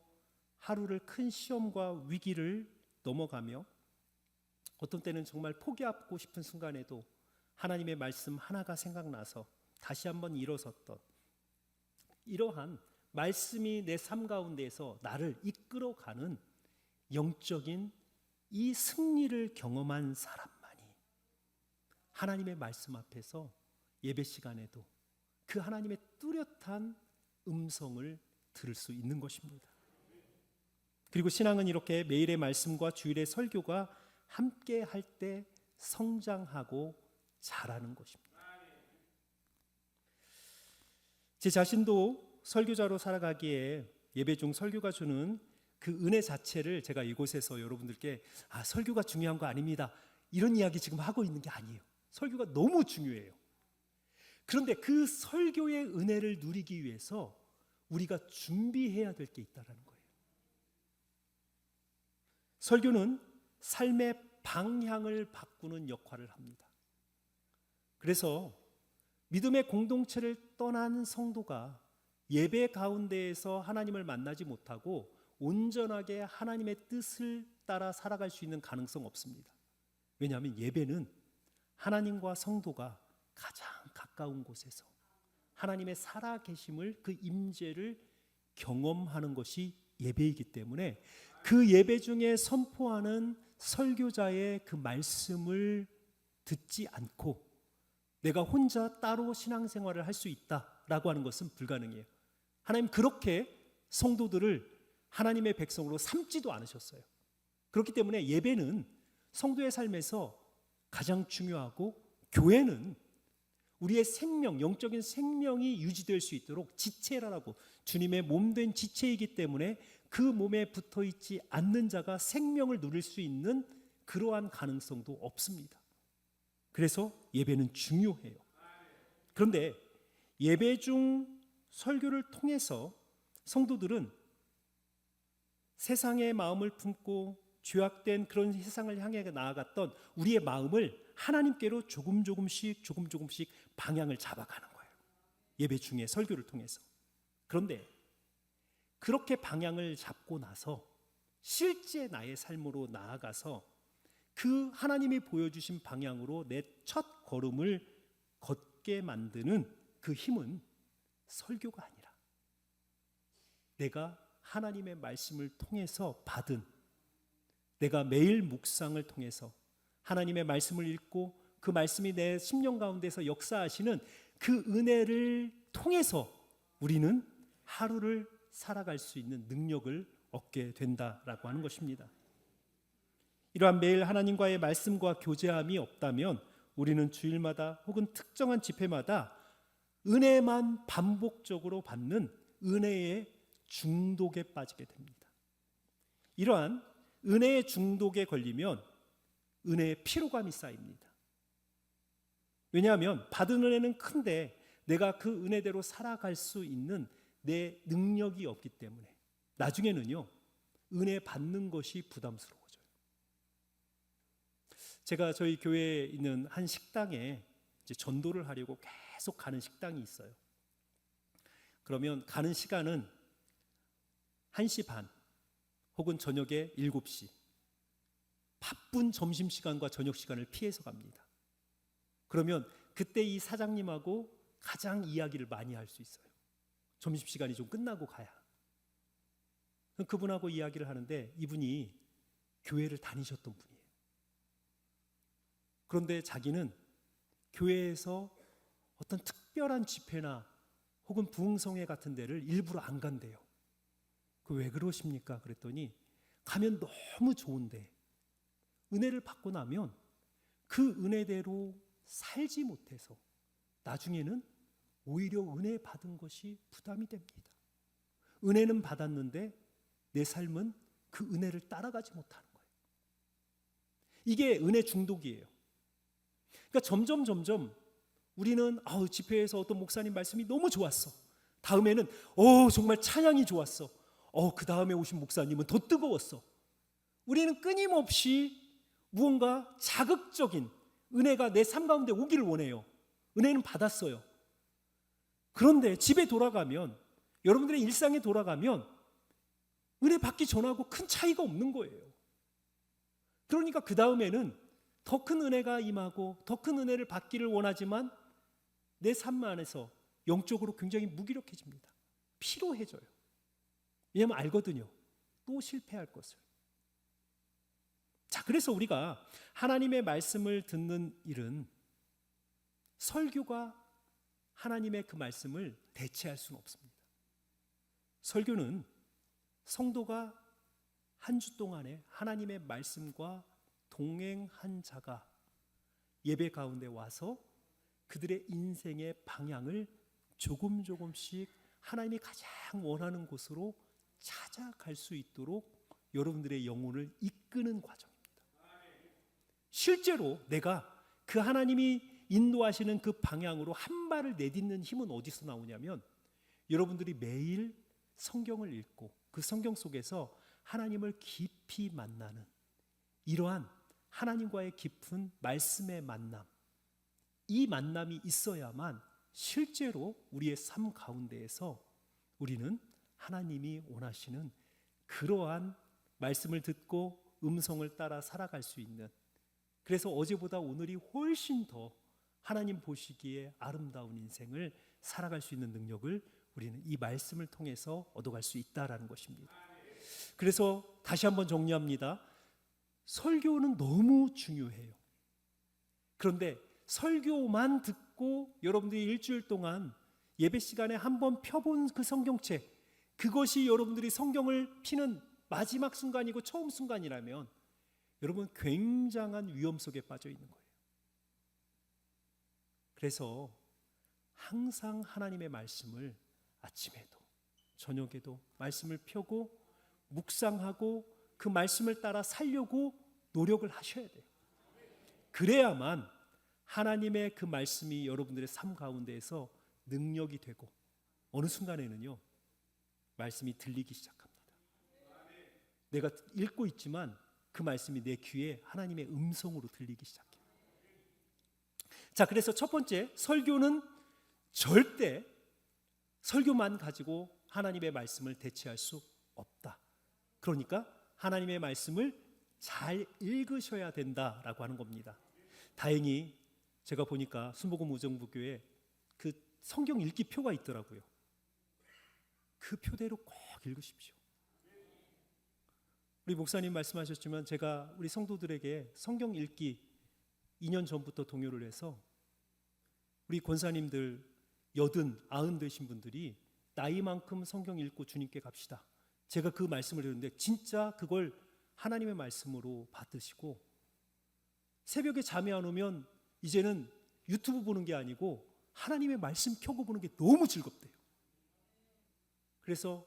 하루를 큰 시험과 위기를 넘어가며 어떤 때는 정말 포기하고 싶은 순간에도 하나님의 말씀 하나가 생각나서 다시 한번 일어섰던, 이러한 말씀이 내 삶 가운데에서 나를 이끌어가는 영적인 이 승리를 경험한 사람만이 하나님의 말씀 앞에서 예배 시간에도 그 하나님의 뚜렷한 음성을 들을 수 있는 것입니다. 그리고 신앙은 이렇게 매일의 말씀과 주일의 설교가 함께 할 때 성장하고 자라는 것입니다. 제 자신도 설교자로 살아가기에 예배 중 설교가 주는 그 은혜 자체를 제가 이곳에서 여러분들께 설교가 중요한 거 아닙니다, 이런 이야기 지금 하고 있는 게 아니에요. 설교가 너무 중요해요. 그런데 그 설교의 은혜를 누리기 위해서 우리가 준비해야 될 게 있다는 거예요. 설교는 삶의 방향을 바꾸는 역할을 합니다. 그래서 믿음의 공동체를 떠난 성도가 예배 가운데에서 하나님을 만나지 못하고 온전하게 하나님의 뜻을 따라 살아갈 수 있는 가능성 없습니다. 왜냐하면 예배는 하나님과 성도가 가장 가까운 곳에서 하나님의 살아계심을, 그 임재를 경험하는 것이 예배이기 때문에 그 예배 중에 선포하는 설교자의 그 말씀을 듣지 않고 내가 혼자 따로 신앙생활을 할 수 있다라고 하는 것은 불가능해요. 하나님 그렇게 성도들을 하나님의 백성으로 삼지도 않으셨어요. 그렇기 때문에 예배는 성도의 삶에서 가장 중요하고, 교회는 우리의 생명, 영적인 생명이 유지될 수 있도록 지체라고, 주님의 몸된 지체이기 때문에 그 몸에 붙어있지 않는 자가 생명을 누릴 수 있는 그러한 가능성도 없습니다. 그래서 예배는 중요해요. 그런데 예배 중 설교를 통해서 성도들은 세상의 마음을 품고 죄악된 그런 세상을 향해 나아갔던 우리의 마음을 하나님께로 조금씩 방향을 잡아가는 거예요. 예배 중에 설교를 통해서. 그런데 그렇게 방향을 잡고 나서 실제 나의 삶으로 나아가서 그 하나님이 보여주신 방향으로 내 첫 걸음을 걷게 만드는 그 힘은 설교가 아니라 내가 하나님의 말씀을 통해서 받은, 내가 매일 묵상을 통해서 하나님의 말씀을 읽고 그 말씀이 내 심령 가운데서 역사하시는 그 은혜를 통해서 우리는 하루를 살아갈 수 있는 능력을 얻게 된다라고 하는 것입니다. 이러한 매일 하나님과의 말씀과 교제함이 없다면 우리는 주일마다 혹은 특정한 집회마다 은혜만 반복적으로 받는 은혜의 중독에 빠지게 됩니다. 이러한 은혜의 중독에 걸리면 은혜의 피로감이 쌓입니다. 왜냐하면 받은 은혜는 큰데 내가 그 은혜대로 살아갈 수 있는 내 능력이 없기 때문에 나중에는요, 은혜 받는 것이 부담스러워져요. 제가 저희 교회에 있는 한 식당에 이제 전도를 하려고 계속 가는 식당이 있어요. 그러면 가는 시간은 1시 반 혹은 저녁에 7시, 바쁜 점심시간과 저녁시간을 피해서 갑니다. 그러면 그때 이 사장님하고 가장 이야기를 많이 할 수 있어요. 점심시간이 좀 끝나고 가야. 그분하고 이야기를 하는데 이분이 교회를 다니셨던 분이에요. 그런데 자기는 교회에서 어떤 특별한 집회나 혹은 부흥성회 같은 데를 일부러 안 간대요. 그 왜 그러십니까? 그랬더니 가면 너무 좋은데 은혜를 받고 나면 그 은혜대로 살지 못해서 나중에는 오히려 은혜 받은 것이 부담이 됩니다. 은혜는 받았는데 내 삶은 그 은혜를 따라가지 못하는 거예요. 이게 은혜 중독이에요. 그러니까 점점 우리는 집회에서 어떤 목사님 말씀이 너무 좋았어. 다음에는 정말 찬양이 좋았어. 그 다음에 오신 목사님은 더 뜨거웠어. 우리는 끊임없이 무언가 자극적인 은혜가 내 삶 가운데 오기를 원해요. 은혜는 받았어요. 그런데 집에 돌아가면, 여러분들의 일상에 돌아가면 은혜 받기 전하고 큰 차이가 없는 거예요. 그러니까 그 다음에는 더 큰 은혜가 임하고 더 큰 은혜를 받기를 원하지만 내 삶 안에서 영적으로 굉장히 무기력해집니다. 피로해져요. 왜냐하면 알거든요. 또 실패할 것을. 자, 그래서 우리가 하나님의 말씀을 듣는 일은 설교가 하나님의 그 말씀을 대체할 수는 없습니다. 설교는 성도가 한 주 동안에 하나님의 말씀과 동행한 자가 예배 가운데 와서 그들의 인생의 방향을 조금씩 하나님이 가장 원하는 곳으로 찾아갈 수 있도록 여러분들의 영혼을 이끄는 과정입니다. 실제로 내가 그 하나님이 인도하시는 그 방향으로 한 발을 내딛는 힘은 어디서 나오냐면 여러분들이 매일 성경을 읽고 그 성경 속에서 하나님을 깊이 만나는 이러한 하나님과의 깊은 말씀의 만남, 이 만남이 있어야만 실제로 우리의 삶 가운데에서 우리는 하나님이 원하시는 그러한 말씀을 듣고 음성을 따라 살아갈 수 있는, 그래서 어제보다 오늘이 훨씬 더 하나님 보시기에 아름다운 인생을 살아갈 수 있는 능력을 우리는 이 말씀을 통해서 얻어갈 수 있다라는 것입니다. 그래서 다시 한번 정리합니다. 설교는 너무 중요해요. 그런데 설교만 듣고 여러분들이 일주일 동안 예배 시간에 한번 펴본 그 성경책, 그것이 여러분들이 성경을 피는 마지막 순간이고 처음 순간이라면 여러분 굉장한 위험 속에 빠져 있는 거예요. 그래서 항상 하나님의 말씀을 아침에도 저녁에도 말씀을 펴고 묵상하고 그 말씀을 따라 살려고 노력을 하셔야 돼요. 그래야만 하나님의 그 말씀이 여러분들의 삶 가운데에서 능력이 되고 어느 순간에는요 말씀이 들리기 시작합니다. 내가 읽고 있지만 그 말씀이 내 귀에 하나님의 음성으로 들리기 시작해요. 자, 그래서 첫 번째, 설교는 절대 설교만 가지고 하나님의 말씀을 대체할 수 없다. 그러니까 하나님의 말씀을 잘 읽으셔야 된다라고 하는 겁니다. 다행히 제가 보니까 순복음 우정부교에 그 성경 읽기 표가 있더라고요. 그 표대로 꼭 읽으십시오. 우리 목사님 말씀하셨지만 제가 우리 성도들에게 성경 읽기 2년 전부터 동요를 해서 우리 권사님들 80, 90 되신 분들이 나이만큼 성경 읽고 주님께 갑시다. 제가 그 말씀을 드렸는데 진짜 그걸 하나님의 말씀으로 받으시고 새벽에 잠이 안 오면 이제는 유튜브 보는 게 아니고 하나님의 말씀 켜고 보는 게 너무 즐겁대요. 그래서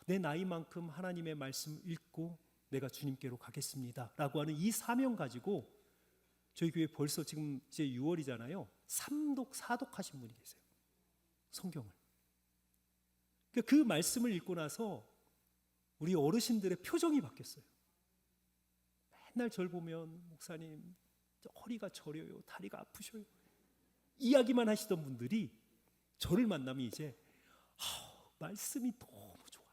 내 나이만큼 하나님의 말씀 읽고 내가 주님께로 가겠습니다 라고 하는 이 사명 가지고 저희 교회 벌써 지금 이제 6월이잖아요. 3독, 4독 하신 분이 계세요. 성경을. 그 말씀을 읽고 나서 우리 어르신들의 표정이 바뀌었어요. 맨날 절 보면 목사님 허리가 저려요, 다리가 아프셔요, 이야기만 하시던 분들이 저를 만나면 이제 말씀이 너무 좋아요.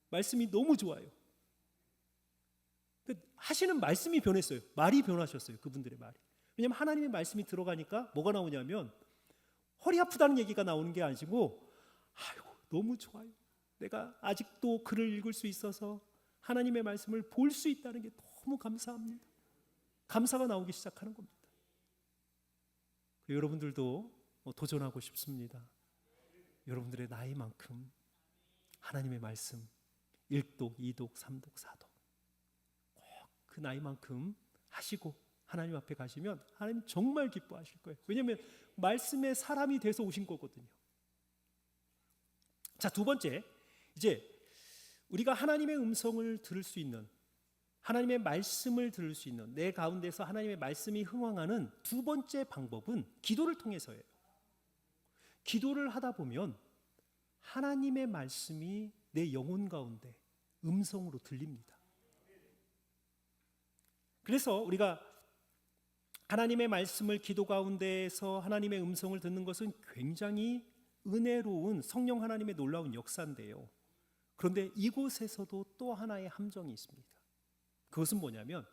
말씀이 너무 좋아요. 하시는 말씀이 변했어요. 말이 변하셨어요. 그분들의 말이. 왜냐하면 하나님의 말씀이 들어가니까 뭐가 나오냐면 허리 아프다는 얘기가 나오는 게 아니고 아이고 너무 좋아요. 내가 아직도 글을 읽을 수 있어서 하나님의 말씀을 볼 수 있다는 게 너무 감사합니다. 감사가 나오기 시작하는 겁니다. 여러분들도 도전하고 싶습니다. 여러분들의 나이만큼 하나님의 말씀 1독, 2독, 3독, 4독 꼭 그 나이만큼 하시고 하나님 앞에 가시면 하나님 정말 기뻐하실 거예요. 왜냐하면 말씀의 사람이 돼서 오신 거거든요. 자, 두 번째, 이제 우리가 하나님의 음성을 들을 수 있는, 하나님의 말씀을 들을 수 있는, 내 가운데서 하나님의 말씀이 흥황하는 두 번째 방법은 기도를 통해서예요. 기도를 하다 보면 하나님의 말씀이 내 영혼 가운데 음성으로 들립니다. 그래서 우리가 하나님의 말씀을 기도 가운데에서 하나님의 음성을 듣는 것은 굉장히 은혜로운 성령 하나님의 놀라운 역사인데요. 그런데 이곳에서도 또 하나의 함정이 있습니다. 그것은 뭐냐면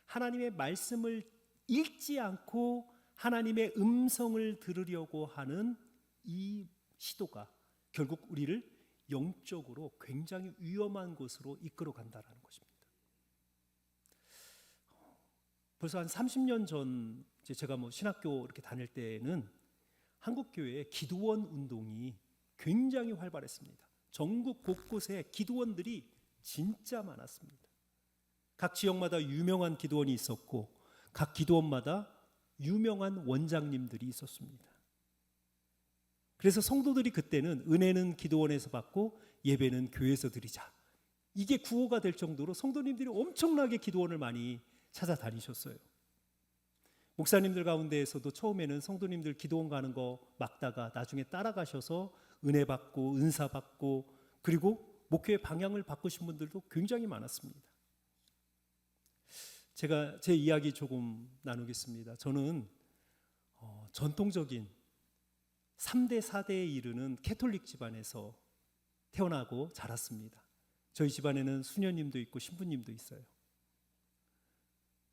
하나님의 말씀을 읽지 않고 하나님의 음성을 들으려고 하는 이 시도가 결국 우리를 영적으로 굉장히 위험한 곳으로 이끌어 간다는 것입니다. 벌써 한 30년 전 제가 신학교 이렇게 다닐 때는 한국 교회에 기도원 운동이 굉장히 활발했습니다. 전국 곳곳에 기도원들이 진짜 많았습니다. 각 지역마다 유명한 기도원이 있었고 각 기도원마다 유명한 원장님들이 있었습니다. 그래서 성도들이 그때는 은혜는 기도원에서 받고 예배는 교회에서 드리자, 이게 구호가 될 정도로 성도님들이 엄청나게 기도원을 많이 찾아다니셨어요. 목사님들 가운데에서도 처음에는 성도님들 기도원 가는 거 막다가 나중에 따라가셔서 은혜 받고 은사 받고 그리고 목회의 방향을 바꾸신 분들도 굉장히 많았습니다. 제가 제 이야기 조금 나누겠습니다. 저는 전통적인 3대 4대에 이르는 캐톨릭 집안에서 태어나고 자랐습니다. 저희 집안에는 수녀님도 있고 신부님도 있어요.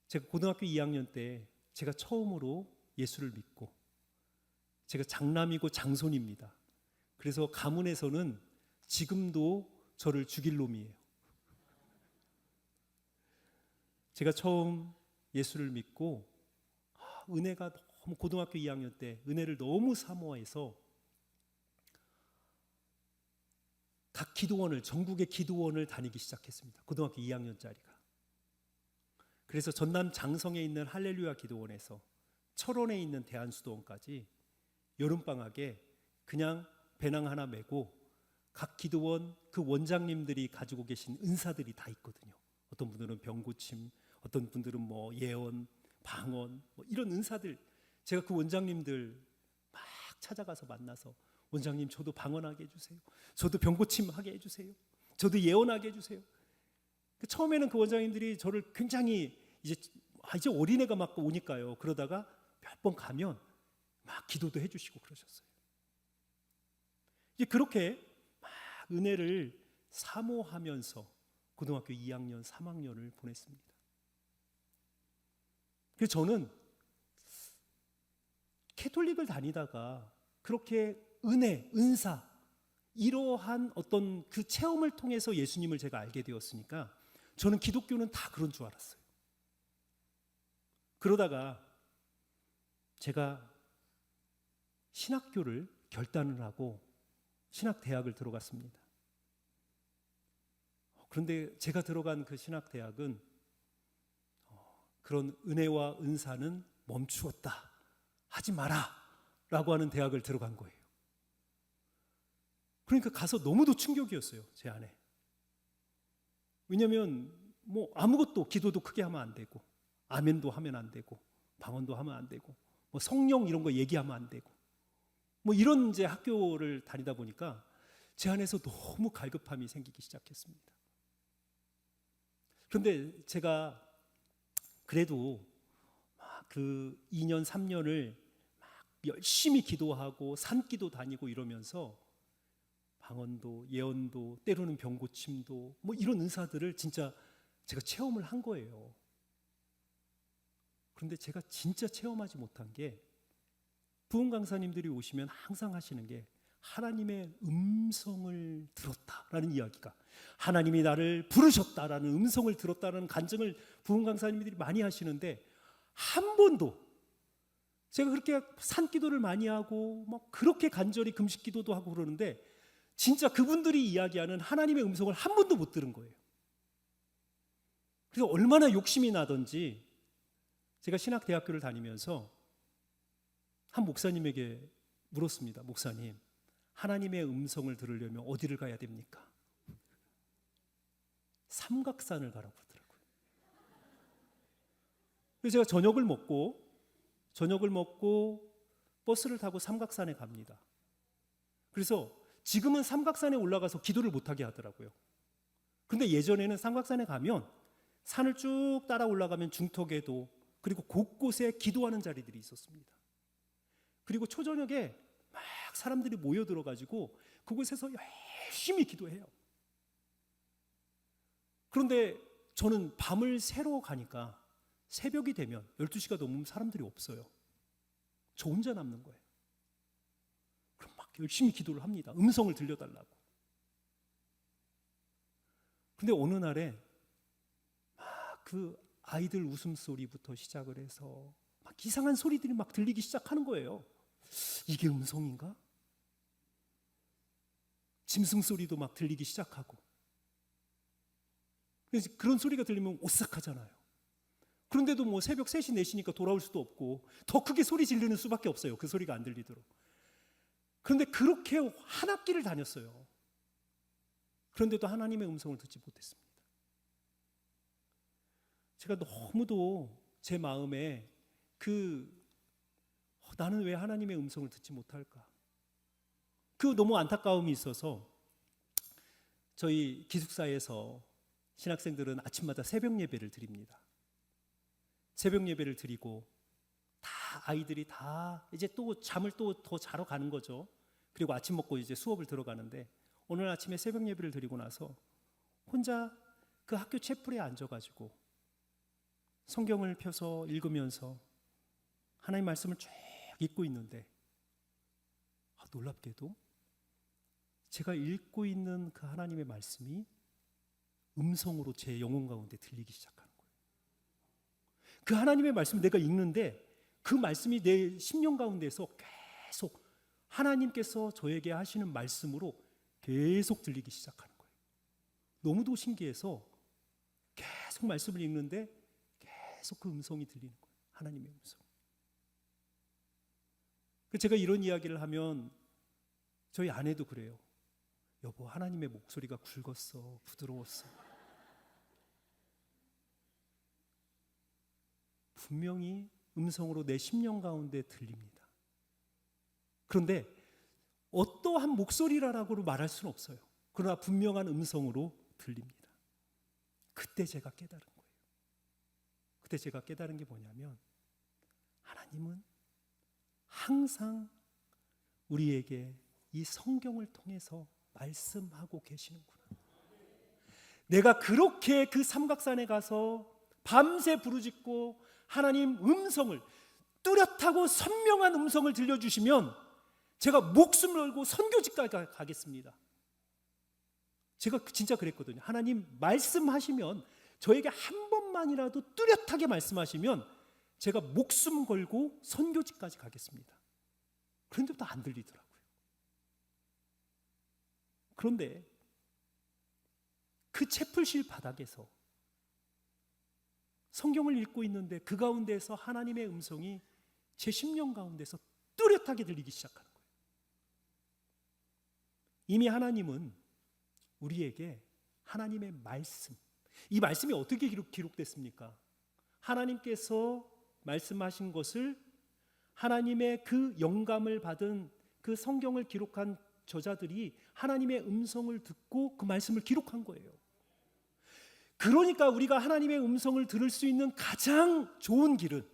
제가 고등학교 2학년 때 제가 처음으로 예수를 믿고, 제가 장남이고 장손입니다. 그래서 가문에서는 지금도 저를 죽일 놈이에요. 제가 처음 예수를 믿고 은혜가 너무, 고등학교 2학년 때 은혜를 너무 사모해서 각 기도원을, 전국의 기도원을 다니기 시작했습니다. 고등학교 2학년짜리가. 그래서 전남 장성에 있는 할렐루야 기도원에서 철원에 있는 대한수도원까지 여름방학에 그냥 배낭 하나 메고 각 기도원 그 원장님들이 가지고 계신 은사들이 다 있거든요. 어떤 분들은 병고침, 어떤 분들은 예언, 방언, 이런 은사들, 제가 그 원장님들 막 찾아가서 만나서 원장님 저도 방언하게 해주세요. 저도 병고침 하게 해주세요. 저도 예언하게 해주세요. 처음에는 그 원장님들이 저를 굉장히 이제 어린애가 막 오니까요. 그러다가 몇 번 가면 막 기도도 해주시고 그러셨어요. 이제 그렇게 막 은혜를 사모하면서 고등학교 2학년, 3학년을 보냈습니다. 그래서 저는 캐톨릭을 다니다가 그렇게 은혜, 은사, 이러한 어떤 그 체험을 통해서 예수님을 제가 알게 되었으니까 저는 기독교는 다 그런 줄 알았어요. 그러다가 제가 신학교를 결단을 하고 신학대학을 들어갔습니다. 그런데 제가 들어간 그 신학대학은 그런 은혜와 은사는 멈추었다, 하지 마라 라고 하는 대학을 들어간 거예요. 그러니까 가서 너무도 충격이었어요, 제 안에. 왜냐하면 아무것도, 기도도 크게 하면 안 되고, 아멘도 하면 안 되고, 방언도 하면 안 되고, 성령 이런 거 얘기하면 안 되고, 뭐 이런 이제 학교를 다니다 보니까 제 안에서 너무 갈급함이 생기기 시작했습니다. 그런데 제가 그래도 막 그 2년 3년을 막 열심히 기도하고 산기도 다니고 이러면서 방언도 예언도 때로는 병고침도 뭐 이런 은사들을 진짜 제가 체험을 한 거예요. 그런데 제가 진짜 체험하지 못한 게, 부흥 강사님들이 오시면 항상 하시는 게 하나님의 음성을 들었다라는 이야기가, 하나님이 나를 부르셨다라는 음성을 들었다라는 간증을 부흥 강사님들이 많이 하시는데, 한 번도 제가 그렇게 산기도를 많이 하고 막 그렇게 간절히 금식기도도 하고 그러는데 진짜 그분들이 이야기하는 하나님의 음성을 한 번도 못 들은 거예요. 그래서 얼마나 욕심이 나던지 제가 신학대학교를 다니면서 한 목사님에게 물었습니다. 목사님, 하나님의 음성을 들으려면 어디를 가야 됩니까? 삼각산을 가라고 그러더라고요. 그래서 제가 저녁을 먹고 버스를 타고 삼각산에 갑니다. 그래서 지금은 삼각산에 올라가서 기도를 못하게 하더라고요. 그런데 예전에는 삼각산에 가면 산을 쭉 따라 올라가면 중턱에도 그리고 곳곳에 기도하는 자리들이 있었습니다. 그리고 초저녁에 막 사람들이 모여들어가지고 그곳에서 열심히 기도해요. 그런데 저는 밤을 새러 가니까 새벽이 되면 12시가 넘으면 사람들이 없어요. 저 혼자 남는 거예요. 그럼 막 열심히 기도를 합니다. 음성을 들려달라고. 근데 어느 날에 막 그 아이들 웃음소리부터 시작을 해서 막 이상한 소리들이 막 들리기 시작하는 거예요. 이게 음성인가? 짐승 소리도 막 들리기 시작하고. 그래서 그런 소리가 들리면 오싹하잖아요. 그런데도 뭐 새벽 3시, 4시니까 돌아올 수도 없고 더 크게 소리 지르는 수밖에 없어요. 그 소리가 안 들리도록. 그런데 그렇게 한 학기를 다녔어요. 그런데도 하나님의 음성을 듣지 못했습니다. 제가 너무도 제 마음에 나는 왜 하나님의 음성을 듣지 못할까? 그 너무 안타까움이 있어서 저희 기숙사에서 신학생들은 아침마다 새벽 예배를 드립니다. 새벽 예배를 드리고 아이들이 다 이제 또 잠을 또 더 자러 가는 거죠. 그리고 아침 먹고 이제 수업을 들어가는데, 오늘 아침에 새벽 예배를 드리고 나서 혼자 그 학교 채플에 앉아가지고 성경을 펴서 읽으면서 하나님 말씀을 쭉 읽고 있는데, 놀랍게도 제가 읽고 있는 그 하나님의 말씀이 음성으로 제 영혼 가운데 들리기 시작하는 거예요. 그 하나님의 말씀을 내가 읽는데 그 말씀이 내 심령 가운데서 계속 하나님께서 저에게 하시는 말씀으로 계속 들리기 시작하는 거예요. 너무도 신기해서 계속 말씀을 읽는데 계속 그 음성이 들리는 거예요. 하나님의 음성. 제가 이런 이야기를 하면 저희 아내도 그래요. 여보, 하나님의 목소리가 굵었어, 부드러웠어. 분명히 음성으로 내 심령 가운데 들립니다. 그런데 어떠한 목소리라고 말할 수는 없어요. 그러나 분명한 음성으로 들립니다. 그때 제가 깨달은 거예요. 그때 제가 깨달은 게 뭐냐면, 하나님은 항상 우리에게 이 성경을 통해서 말씀하고 계시는구나. 내가 그렇게 그 삼각산에 가서 밤새 부르짖고 하나님 음성을, 뚜렷하고 선명한 음성을 들려주시면 제가 목숨을 걸고 선교지까지 가겠습니다. 제가 진짜 그랬거든요. 하나님 말씀하시면, 저에게 한 번만이라도 뚜렷하게 말씀하시면 제가 목숨 걸고 선교지까지 가겠습니다. 그런데도 안 들리더라고요. 그런데 그 채플실 바닥에서 성경을 읽고 있는데 그 가운데서 하나님의 음성이 제 심령 가운데서 뚜렷하게 들리기 시작하는 거예요. 이미 하나님은 우리에게 하나님의 말씀, 이 말씀이 어떻게 기록됐습니까? 하나님께서 말씀하신 것을 하나님의 그 영감을 받은 그 성경을 기록한 저자들이 하나님의 음성을 듣고 그 말씀을 기록한 거예요. 그러니까 우리가 하나님의 음성을 들을 수 있는 가장 좋은 길은,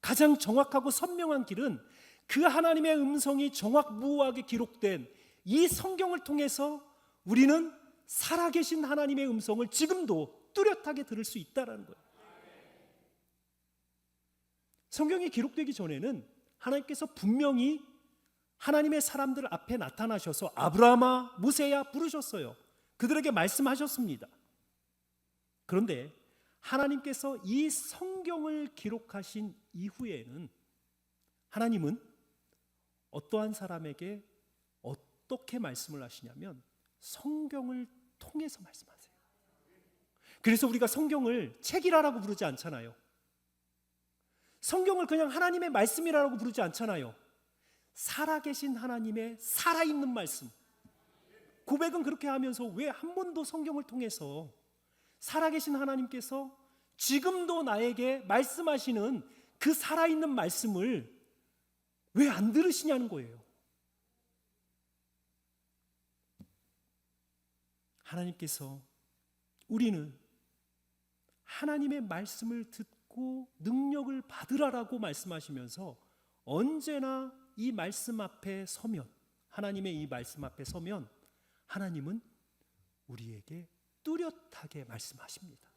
가장 정확하고 선명한 길은 그 하나님의 음성이 정확무하게 기록된 이 성경을 통해서 우리는 살아계신 하나님의 음성을 지금도 뚜렷하게 들을 수 있다는 거예요. 성경이 기록되기 전에는 하나님께서 분명히 하나님의 사람들 앞에 나타나셔서 아브라함아, 모세야 부르셨어요. 그들에게 말씀하셨습니다. 그런데 하나님께서 이 성경을 기록하신 이후에는 하나님은 어떠한 사람에게 어떻게 말씀을 하시냐면 성경을 통해서 말씀하세요. 그래서 우리가 성경을 책이라고 부르지 않잖아요. 성경을 그냥 하나님의 말씀이라고 부르지 않잖아요. 살아계신 하나님의 살아있는 말씀. 고백은 그렇게 하면서 왜 한 번도 성경을 통해서 살아계신 하나님께서 지금도 나에게 말씀하시는 그 살아있는 말씀을 왜 안 들으시냐는 거예요. 하나님께서 우리는 하나님의 말씀을 듣고 능력을 받으라라고 말씀하시면서 언제나 이 말씀 앞에 서면, 하나님의 이 말씀 앞에 서면 하나님은 우리에게 뚜렷하게 말씀하십니다.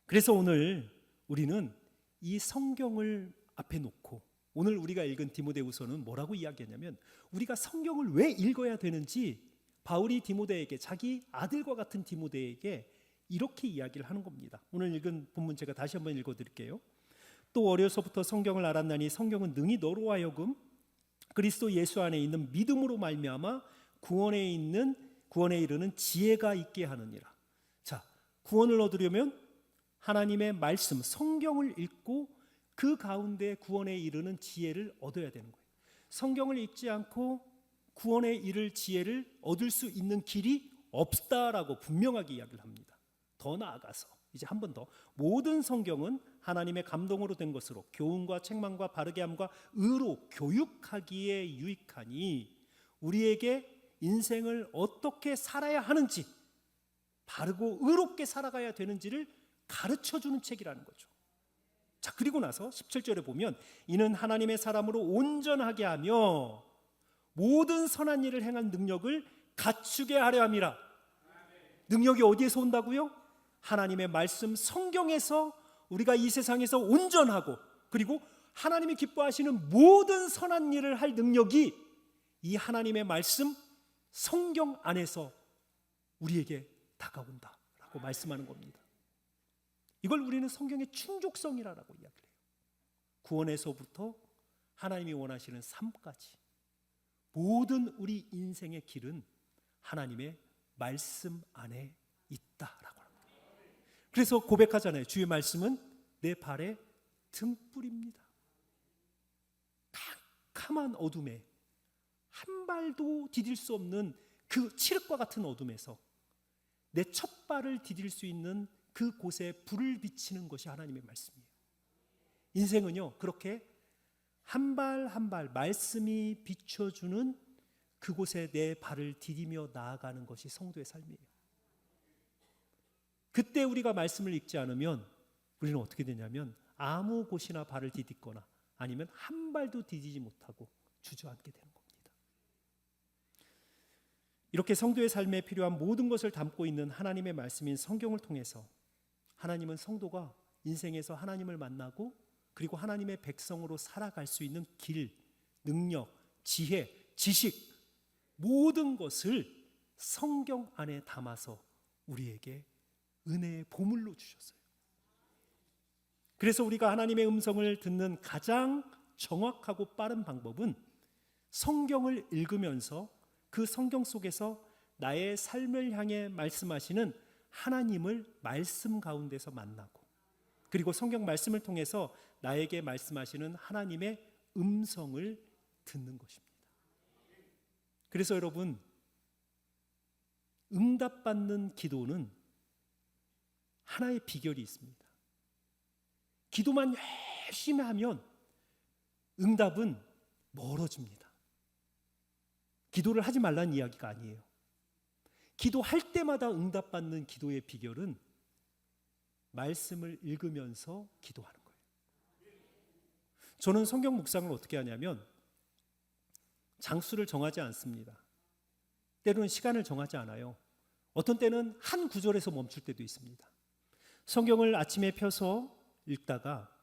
그래서 오늘 우리는 이 성경을 앞에 놓고 오늘 우리가 읽은 디모데후서는 뭐라고 이야기하냐면 우리가 성경을 왜 읽어야 되는지 바울이 디모데에게, 자기 아들과 같은 디모데에게 이렇게 이야기를 하는 겁니다. 오늘 읽은 본문 제가 다시 한번 읽어드릴게요. 또 어려서부터 성경을 알았나니 성경은 능히 너로 하여금 그리스도 예수 안에 있는 믿음으로 말미암아 구원에 이르는 지혜가 있게 하느니라. 자, 구원을 얻으려면 하나님의 말씀, 성경을 읽고 그 가운데 구원에 이르는 지혜를 얻어야 되는 거예요. 성경을 읽지 않고 구원에 이를 지혜를 얻을 수 있는 길이 없다라고 분명하게 이야기를 합니다. 더 나아가서 이제 한 번 더, 모든 성경은 하나님의 감동으로 된 것으로 교훈과 책망과 바르게 함과 의로 교육하기에 유익하니 우리에게 인생을 어떻게 살아야 하는지, 바르고 의롭게 살아가야 되는지를 가르쳐주는 책이라는 거죠. 자, 그리고 나서 17절에 보면 이는 하나님의 사람으로 온전하게 하며 모든 선한 일을 행한 능력을 갖추게 하려 함이라. 능력이 어디에서 온다고요? 하나님의 말씀 성경에서 우리가 이 세상에서 온전하고 그리고 하나님이 기뻐하시는 모든 선한 일을 할 능력이 이 하나님의 말씀 성경 안에서 우리에게 다가온다라고 말씀하는 겁니다. 이걸 우리는 성경의 충족성이라고 이야기를 해요. 구원에서부터 하나님이 원하시는 삶까지 모든 우리 인생의 길은 하나님의 말씀 안에 있다라고 합니다. 그래서 고백하잖아요. 주의 말씀은 내 발의 등불입니다. 캄캄한 어둠에 한 발도 디딜 수 없는 그 칠흑과 같은 어둠에서 내 첫 발을 디딜 수 있는 그곳에 불을 비치는 것이 하나님의 말씀이에요. 인생은요, 그렇게 한 발 한 발 말씀이 비춰주는 그곳에 내 발을 디디며 나아가는 것이 성도의 삶이에요. 그때 우리가 말씀을 읽지 않으면 우리는 어떻게 되냐면 아무 곳이나 발을 디딛거나 아니면 한 발도 디디지 못하고 주저앉게 되는 겁니다. 이렇게 성도의 삶에 필요한 모든 것을 담고 있는 하나님의 말씀인 성경을 통해서 하나님은 성도가 인생에서 하나님을 만나고 그리고 하나님의 백성으로 살아갈 수 있는 길, 능력, 지혜, 지식 모든 것을 성경 안에 담아서 우리에게 은혜의 보물로 주셨어요. 그래서 우리가 하나님의 음성을 듣는 가장 정확하고 빠른 방법은 성경을 읽으면서 그 성경 속에서 나의 삶을 향해 말씀하시는 하나님을 말씀 가운데서 만나고 그리고 성경 말씀을 통해서 나에게 말씀하시는 하나님의 음성을 듣는 것입니다. 그래서 여러분, 응답받는 기도는 하나의 비결이 있습니다. 기도만 열심히 하면 응답은 멀어집니다. 기도를 하지 말라는 이야기가 아니에요. 기도할 때마다 응답받는 기도의 비결은 말씀을 읽으면서 기도하는 거예요. 저는 성경 묵상을 어떻게 하냐면 장수를 정하지 않습니다. 때로는 시간을 정하지 않아요. 어떤 때는 한 구절에서 멈출 때도 있습니다. 성경을 아침에 펴서 읽다가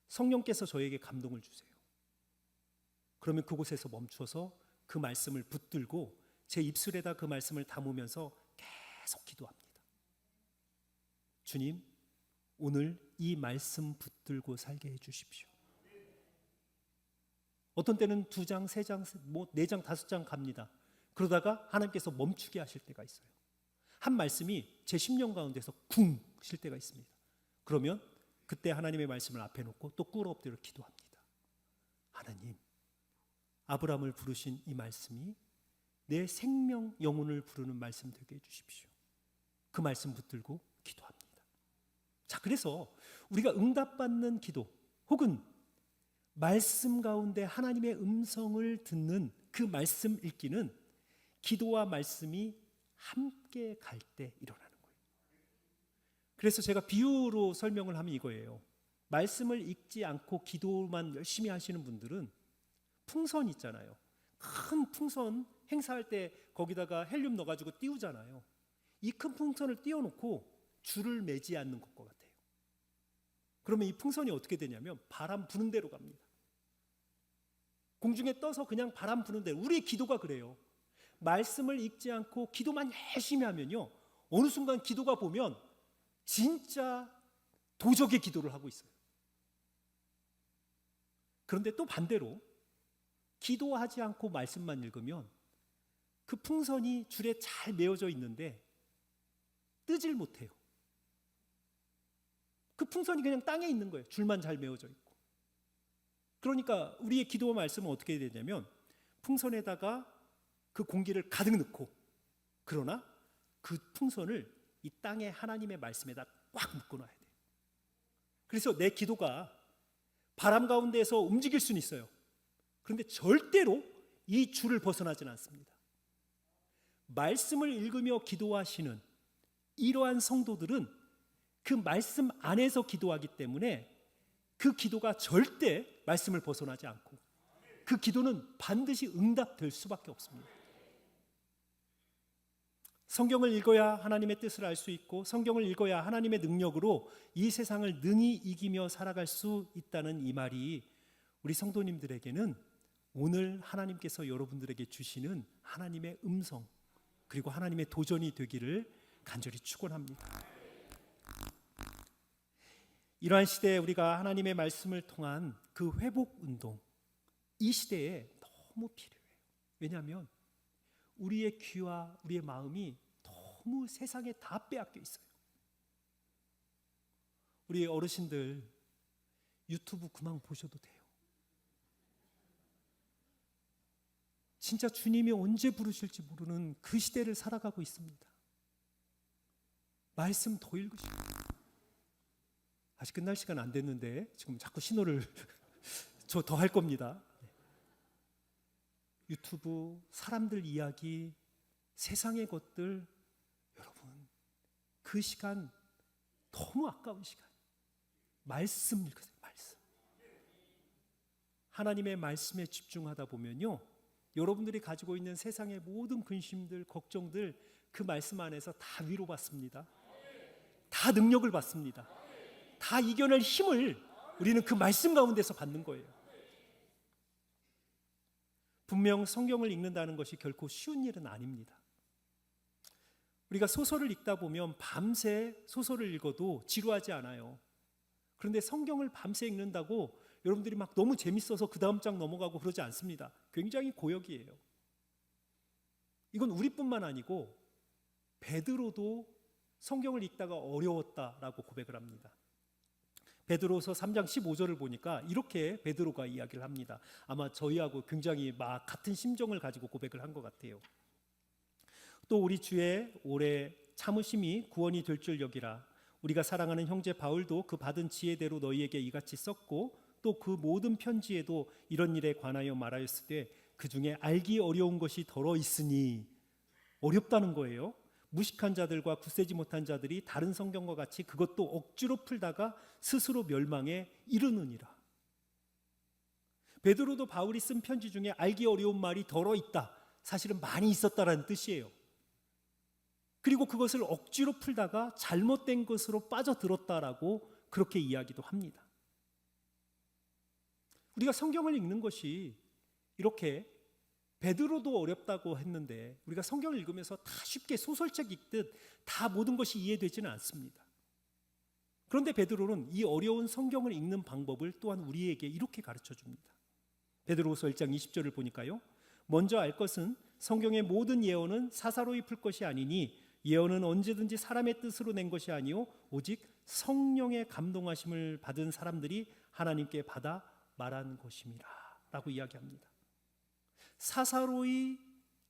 성령께서 저에게 감동을 주세요. 그러면 그곳에서 멈춰서 그 말씀을 붙들고 제 입술에다 그 말씀을 담으면서 계속 기도합니다. 주님, 오늘 이 말씀 붙들고 살게 해주십시오. 어떤 때는 2장, 3장, 4장, 5장 갑니다. 그러다가 하나님께서 멈추게 하실 때가 있어요. 한 말씀이 제 심령 가운데서 쿵 쉴 때가 있습니다. 그러면 그때 하나님의 말씀을 앞에 놓고 또 꿇어 엎드려 기도합니다. 하나님, 아브라함을 부르신 이 말씀이 내 생명 영혼을 부르는 말씀 되게 해주십시오. 그 말씀 붙들고 기도합니다. 자, 그래서 우리가 응답받는 기도 혹은 말씀 가운데 하나님의 음성을 듣는 그 말씀 읽기는 기도와 말씀이 함께 갈 때 일어나는 거예요. 그래서 제가 비유로 설명을 하면 이거예요. 말씀을 읽지 않고 기도만 열심히 하시는 분들은 풍선 있잖아요. 큰 풍선 행사할 때 거기다가 헬륨 넣어가지고 띄우잖아요. 이 큰 풍선을 띄워놓고 줄을 매지 않는 것과 같아요. 그러면 이 풍선이 어떻게 되냐면 바람 부는 대로 갑니다. 공중에 떠서 그냥 바람 부는 대로. 우리의 기도가 그래요. 말씀을 읽지 않고 기도만 열심히 하면요, 어느 순간 기도가 보면 진짜 도적의 기도를 하고 있어요. 그런데 또 반대로 기도하지 않고 말씀만 읽으면 그 풍선이 줄에 잘 메어져 있는데 뜨질 못해요. 그 풍선이 그냥 땅에 있는 거예요. 줄만 잘 메어져 있고. 그러니까 우리의 기도와 말씀은 어떻게 되냐면 풍선에다가 그 공기를 가득 넣고, 그러나 그 풍선을 이 땅에 하나님의 말씀에다 꽉 묶어놔야 돼요. 그래서 내 기도가 바람 가운데에서 움직일 수는 있어요. 그런데 절대로 이 줄을 벗어나지는 않습니다. 말씀을 읽으며 기도하시는 이러한 성도들은 그 말씀 안에서 기도하기 때문에 그 기도가 절대 말씀을 벗어나지 않고 그 기도는 반드시 응답될 수밖에 없습니다. 성경을 읽어야 하나님의 뜻을 알 수 있고 성경을 읽어야 하나님의 능력으로 이 세상을 능히 이기며 살아갈 수 있다는 이 말이 우리 성도님들에게는 오늘 하나님께서 여러분들에게 주시는 하나님의 음성 그리고 하나님의 도전이 되기를 간절히 축원합니다. 이러한 시대에 우리가 하나님의 말씀을 통한 그 회복 운동, 이 시대에 너무 필요해요. 왜냐하면 우리의 귀와 우리의 마음이 너무 세상에 다 빼앗겨 있어요. 우리 어르신들 유튜브 그만 보셔도 돼요. 진짜 주님이 언제 부르실지 모르는 그 시대를 살아가고 있습니다. 말씀 더 읽으시고, 아직 끝날 시간 안 됐는데 지금 자꾸 신호를 저 더 할 겁니다. 유튜브, 사람들 이야기, 세상의 것들, 여러분 그 시간 너무 아까운 시간. 말씀 읽으세요. 말씀. 하나님의 말씀에 집중하다 보면요, 여러분들이 가지고 있는 세상의 모든 근심들, 걱정들 그 말씀 안에서 다 위로받습니다. 다 능력을 받습니다. 다 이겨낼 힘을 우리는 그 말씀 가운데서 받는 거예요. 분명 성경을 읽는다는 것이 결코 쉬운 일은 아닙니다. 우리가 소설을 읽다 보면 밤새 소설을 읽어도 지루하지 않아요. 그런데 성경을 밤새 읽는다고 여러분들이 막 너무 재밌어서 그 다음 장 넘어가고 그러지 않습니다. 굉장히 고역이에요. 이건 우리뿐만 아니고 베드로도 성경을 읽다가 어려웠다라고 고백을 합니다. 베드로서 3장 15절을 보니까 이렇게 베드로가 이야기를 합니다. 아마 저희하고 굉장히 막 같은 심정을 가지고 고백을 한 것 같아요. 또 우리 주의 오래 참으심이 구원이 될 줄 여기라. 우리가 사랑하는 형제 바울도 그 받은 지혜대로 너희에게 이같이 썼고 또 그 모든 편지에도 이런 일에 관하여 말하였을 때 그 중에 알기 어려운 것이 더러 있으니, 어렵다는 거예요. 무식한 자들과 굳세지 못한 자들이 다른 성경과 같이 그것도 억지로 풀다가 스스로 멸망에 이르느니라. 베드로도 바울이 쓴 편지 중에 알기 어려운 말이 더러 있다, 사실은 많이 있었다라는 뜻이에요. 그리고 그것을 억지로 풀다가 잘못된 것으로 빠져들었다라고 그렇게 이야기도 합니다. 우리가 성경을 읽는 것이 이렇게 베드로도 어렵다고 했는데 우리가 성경을 읽으면서 다 쉽게 소설책 읽듯 다 모든 것이 이해되지는 않습니다. 그런데 베드로는 이 어려운 성경을 읽는 방법을 또한 우리에게 이렇게 가르쳐 줍니다. 베드로후서 1장 20절을 보니까요, 먼저 알 것은 성경의 모든 예언은 사사로이 풀 것이 아니니 예언은 언제든지 사람의 뜻으로 낸 것이 아니요 오직 성령의 감동하심을 받은 사람들이 하나님께 받아 말한 것임이라 라고 이야기합니다. 사사로이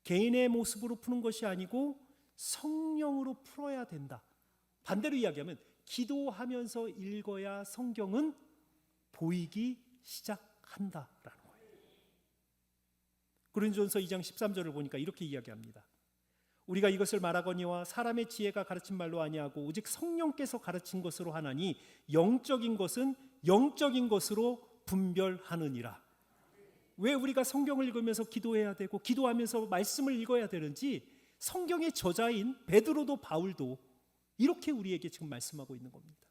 개인의 모습으로 푸는 것이 아니고 성령으로 풀어야 된다. 반대로 이야기하면 기도하면서 읽어야 성경은 보이기 시작한다라는 거예요. 고린도전서 2장 13절을 보니까 이렇게 이야기합니다. 우리가 이것을 말하거니와 사람의 지혜가 가르친 말로 아니하고 오직 성령께서 가르친 것으로 하나니 영적인 것은 영적인 것으로 분별하느니라. 왜 우리가 성경을 읽으면서 기도해야 되고 기도하면서 말씀을 읽어야 되는지 성경의 저자인 베드로도 바울도 이렇게 우리에게 지금 말씀하고 있는 겁니다.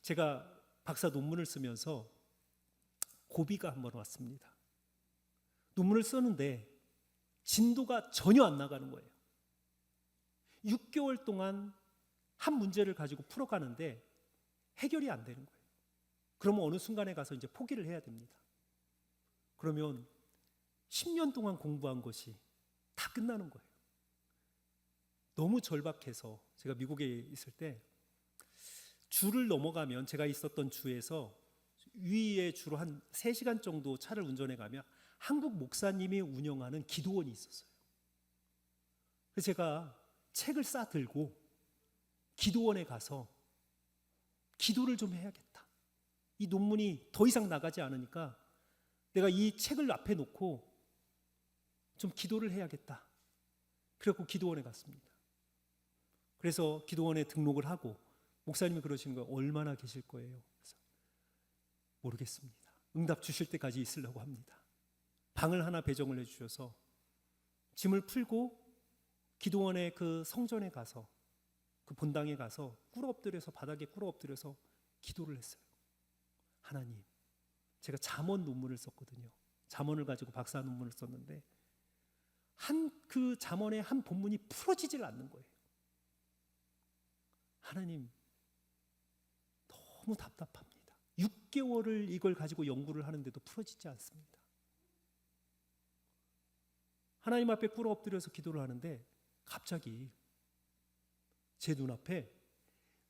제가 박사 논문을 쓰면서 고비가 한번 왔습니다. 논문을 쓰는데 진도가 전혀 안 나가는 거예요. 6개월 동안 한 문제를 가지고 풀어가는데 해결이 안 되는 거예요. 그러면 어느 순간에 가서 이제 포기를 해야 됩니다. 그러면 10년 동안 공부한 것이 다 끝나는 거예요. 너무 절박해서 제가 미국에 있을 때 주를 넘어가면, 제가 있었던 주에서 위에 주로 한 3시간 정도 차를 운전해 가면 한국 목사님이 운영하는 기도원이 있었어요. 그래서 제가 책을 싸 들고 기도원에 가서 기도를 좀 해야겠다. 이 논문이 더 이상 나가지 않으니까 내가 이 책을 앞에 놓고 좀 기도를 해야겠다. 그래서 기도원에 갔습니다. 그래서 기도원에 등록을 하고 목사님이 그러시는 거예요. 얼마나 계실 거예요? 그래서 모르겠습니다. 응답 주실 때까지 있으려고 합니다. 방을 하나 배정을 해주셔서 짐을 풀고 기도원의 그 성전에 가서, 그 본당에 가서 꿇어 엎드려서, 바닥에 꿇어 엎드려서 기도를 했어요. 하나님, 제가 잠언 논문을 썼거든요. 잠언을 가지고 박사 논문을 썼는데 그 잠언의 한 본문이 풀어지질 않는 거예요. 하나님, 너무 답답합니다. 6개월을 이걸 가지고 연구를 하는데도 풀어지지 않습니다. 하나님 앞에 꿇어 엎드려서 기도를 하는데 갑자기 제 눈앞에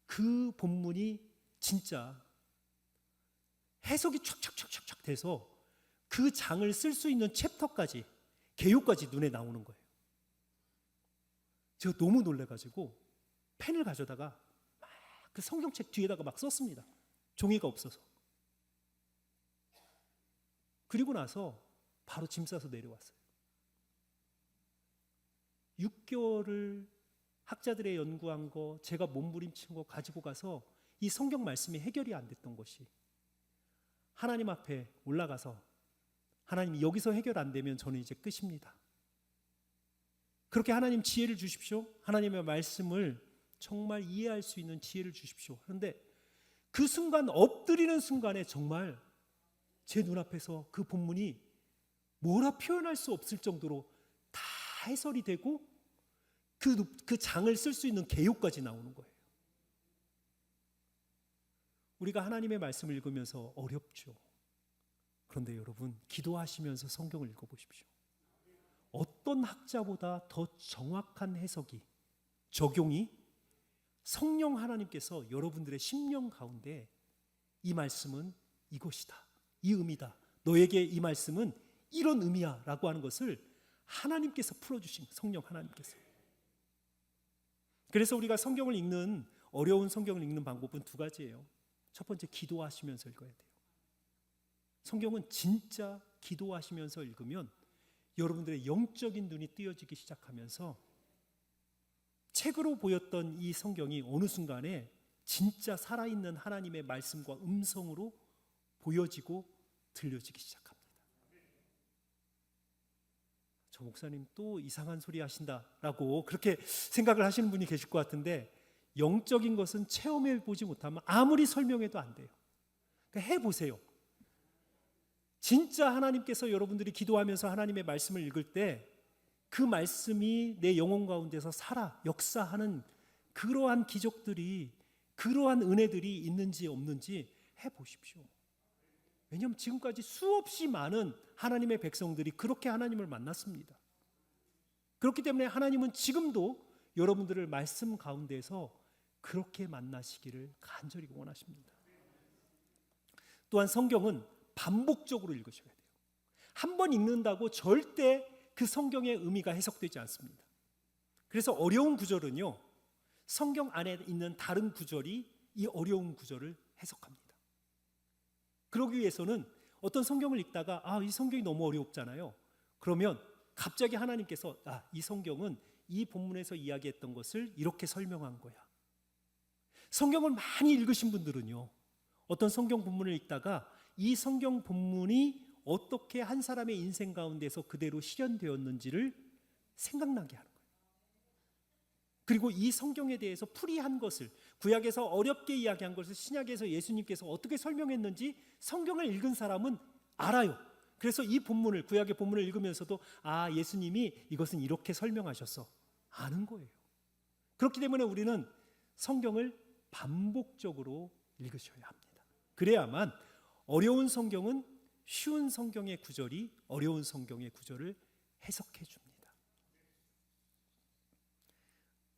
그 본문이 진짜 해석이 촥촥촥촥 돼서 그 장을 쓸 수 있는 챕터까지, 개요까지 눈에 나오는 거예요. 제가 너무 놀래가지고 펜을 가져다가 막 그 성경책 뒤에다가 막 썼습니다. 종이가 없어서. 그리고 나서 바로 짐 싸서 내려왔어요. 6개월을 학자들의 연구한 거, 제가 몸부림친 거 가지고 가서 이 성경 말씀이 해결이 안 됐던 것이 하나님 앞에 올라가서 하나님, 여기서 해결 안 되면 저는 이제 끝입니다. 그렇게 하나님 지혜를 주십시오. 하나님의 말씀을 정말 이해할 수 있는 지혜를 주십시오. 그런데 그 순간, 엎드리는 순간에 정말 제 눈앞에서 그 본문이 뭐라 표현할 수 없을 정도로 다 해설이 되고 그 장을 쓸 수 있는 개요까지 나오는 거예요. 우리가 하나님의 말씀을 읽으면서 어렵죠. 그런데 여러분, 기도하시면서 성경을 읽어보십시오. 어떤 학자보다 더 정확한 해석이, 적용이 성령 하나님께서 여러분들의 심령 가운데 이 말씀은 이것이다, 이 의미다, 너에게 이 말씀은 이런 의미야 라고 하는 것을 하나님께서 풀어주신, 성령 하나님께서. 그래서 우리가 성경을 읽는, 어려운 성경을 읽는 방법은 2가지예요. 첫 번째, 기도하시면서 읽어야 돼요. 성경은 진짜 기도하시면서 읽으면 여러분들의 영적인 눈이 뜨여지기 시작하면서 책으로 보였던 이 성경이 어느 순간에 진짜 살아있는 하나님의 말씀과 음성으로 보여지고 들려지기 시작합니다. 저 목사님 또 이상한 소리 하신다라고 그렇게 생각을 하시는 분이 계실 것 같은데, 영적인 것은 체험해 보지 못하면 아무리 설명해도 안 돼요. 그러니까 해보세요. 진짜 하나님께서 여러분들이 기도하면서 하나님의 말씀을 읽을 때 그 말씀이 내 영혼 가운데서 살아 역사하는 그러한 기적들이, 그러한 은혜들이 있는지 없는지 해보십시오. 왜냐하면 지금까지 수없이 많은 하나님의 백성들이 그렇게 하나님을 만났습니다. 그렇기 때문에 하나님은 지금도 여러분들을 말씀 가운데서 그렇게 만나시기를 간절히 원하십니다. 또한 성경은 반복적으로 읽으셔야 돼요. 한 번 읽는다고 절대 그 성경의 의미가 해석되지 않습니다. 그래서 어려운 구절은요, 성경 안에 있는 다른 구절이 이 어려운 구절을 해석합니다. 그러기 위해서는 어떤 성경을 읽다가 이 성경이 너무 어렵잖아요. 그러면 갑자기 하나님께서 이 성경은 이 본문에서 이야기했던 것을 이렇게 설명한 거야. 성경을 많이 읽으신 분들은요, 어떤 성경 본문을 읽다가 이 성경 본문이 어떻게 한 사람의 인생 가운데서 그대로 실현되었는지를 생각나게 하는 거예요. 그리고 이 성경에 대해서 풀이한 것을, 구약에서 어렵게 이야기한 것을 신약에서 예수님께서 어떻게 설명했는지 성경을 읽은 사람은 알아요. 그래서 이 본문을, 구약의 본문을 읽으면서도 예수님이 이것은 이렇게 설명하셨어, 아는 거예요. 그렇기 때문에 우리는 성경을 반복적으로 읽으셔야 합니다. 그래야만 어려운 성경은 쉬운 성경의 구절이 어려운 성경의 구절을 해석해 줍니다.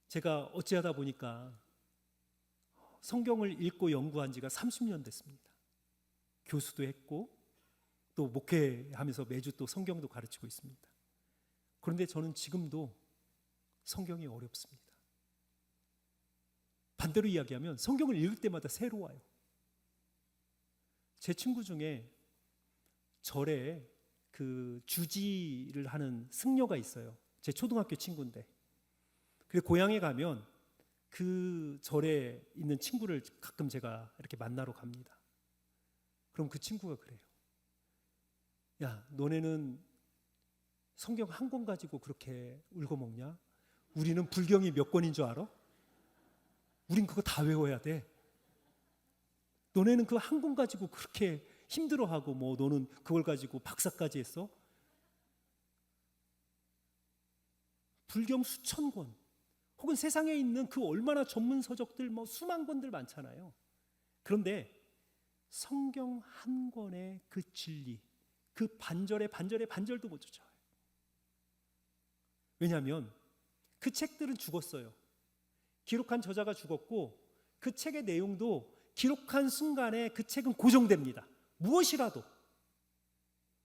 제가 어찌하다 보니까 성경을 읽고 연구한 지가 30년 됐습니다. 교수도 했고 또 목회하면서 매주 또 성경도 가르치고 있습니다. 그런데 저는 지금도 성경이 어렵습니다. 반대로 이야기하면 성경을 읽을 때마다 새로워요. 제 친구 중에 절에 그 주지를 하는 승려가 있어요. 제 초등학교 친구인데, 그래서 고향에 가면 그 절에 있는 친구를 가끔 제가 이렇게 만나러 갑니다. 그럼 그 친구가 그래요. 야, 너네는 성경 한 권 가지고 그렇게 울고 먹냐? 우리는 불경이 몇 권인 줄 알아? 우린 그거 다 외워야 돼. 너네는 그 한 권 가지고 그렇게 힘들어하고 너는 그걸 가지고 박사까지 했어? 불경 수천 권, 혹은 세상에 있는 그 얼마나 전문 서적들 수만 권들 많잖아요. 그런데 성경 한 권의 그 진리, 그 반절의 반절도 못 쫓아와요. 왜냐하면 그 책들은 죽었어요. 기록한 저자가 죽었고 그 책의 내용도 기록한 순간에 그 책은 고정됩니다. 무엇이라도,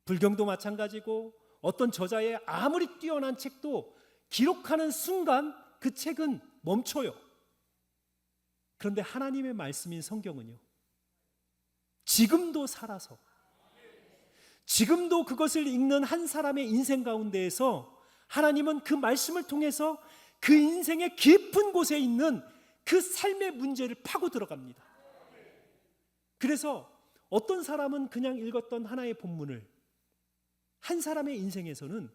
불경도 마찬가지고 어떤 저자의 아무리 뛰어난 책도 기록하는 순간 그 책은 멈춰요. 그런데 하나님의 말씀인 성경은요, 지금도 살아서, 지금도 그것을 읽는 한 사람의 인생 가운데에서 하나님은 그 말씀을 통해서 그 인생의 깊은 곳에 있는 그 삶의 문제를 파고 들어갑니다. 그래서 어떤 사람은 그냥 읽었던 하나의 본문을 한 사람의 인생에서는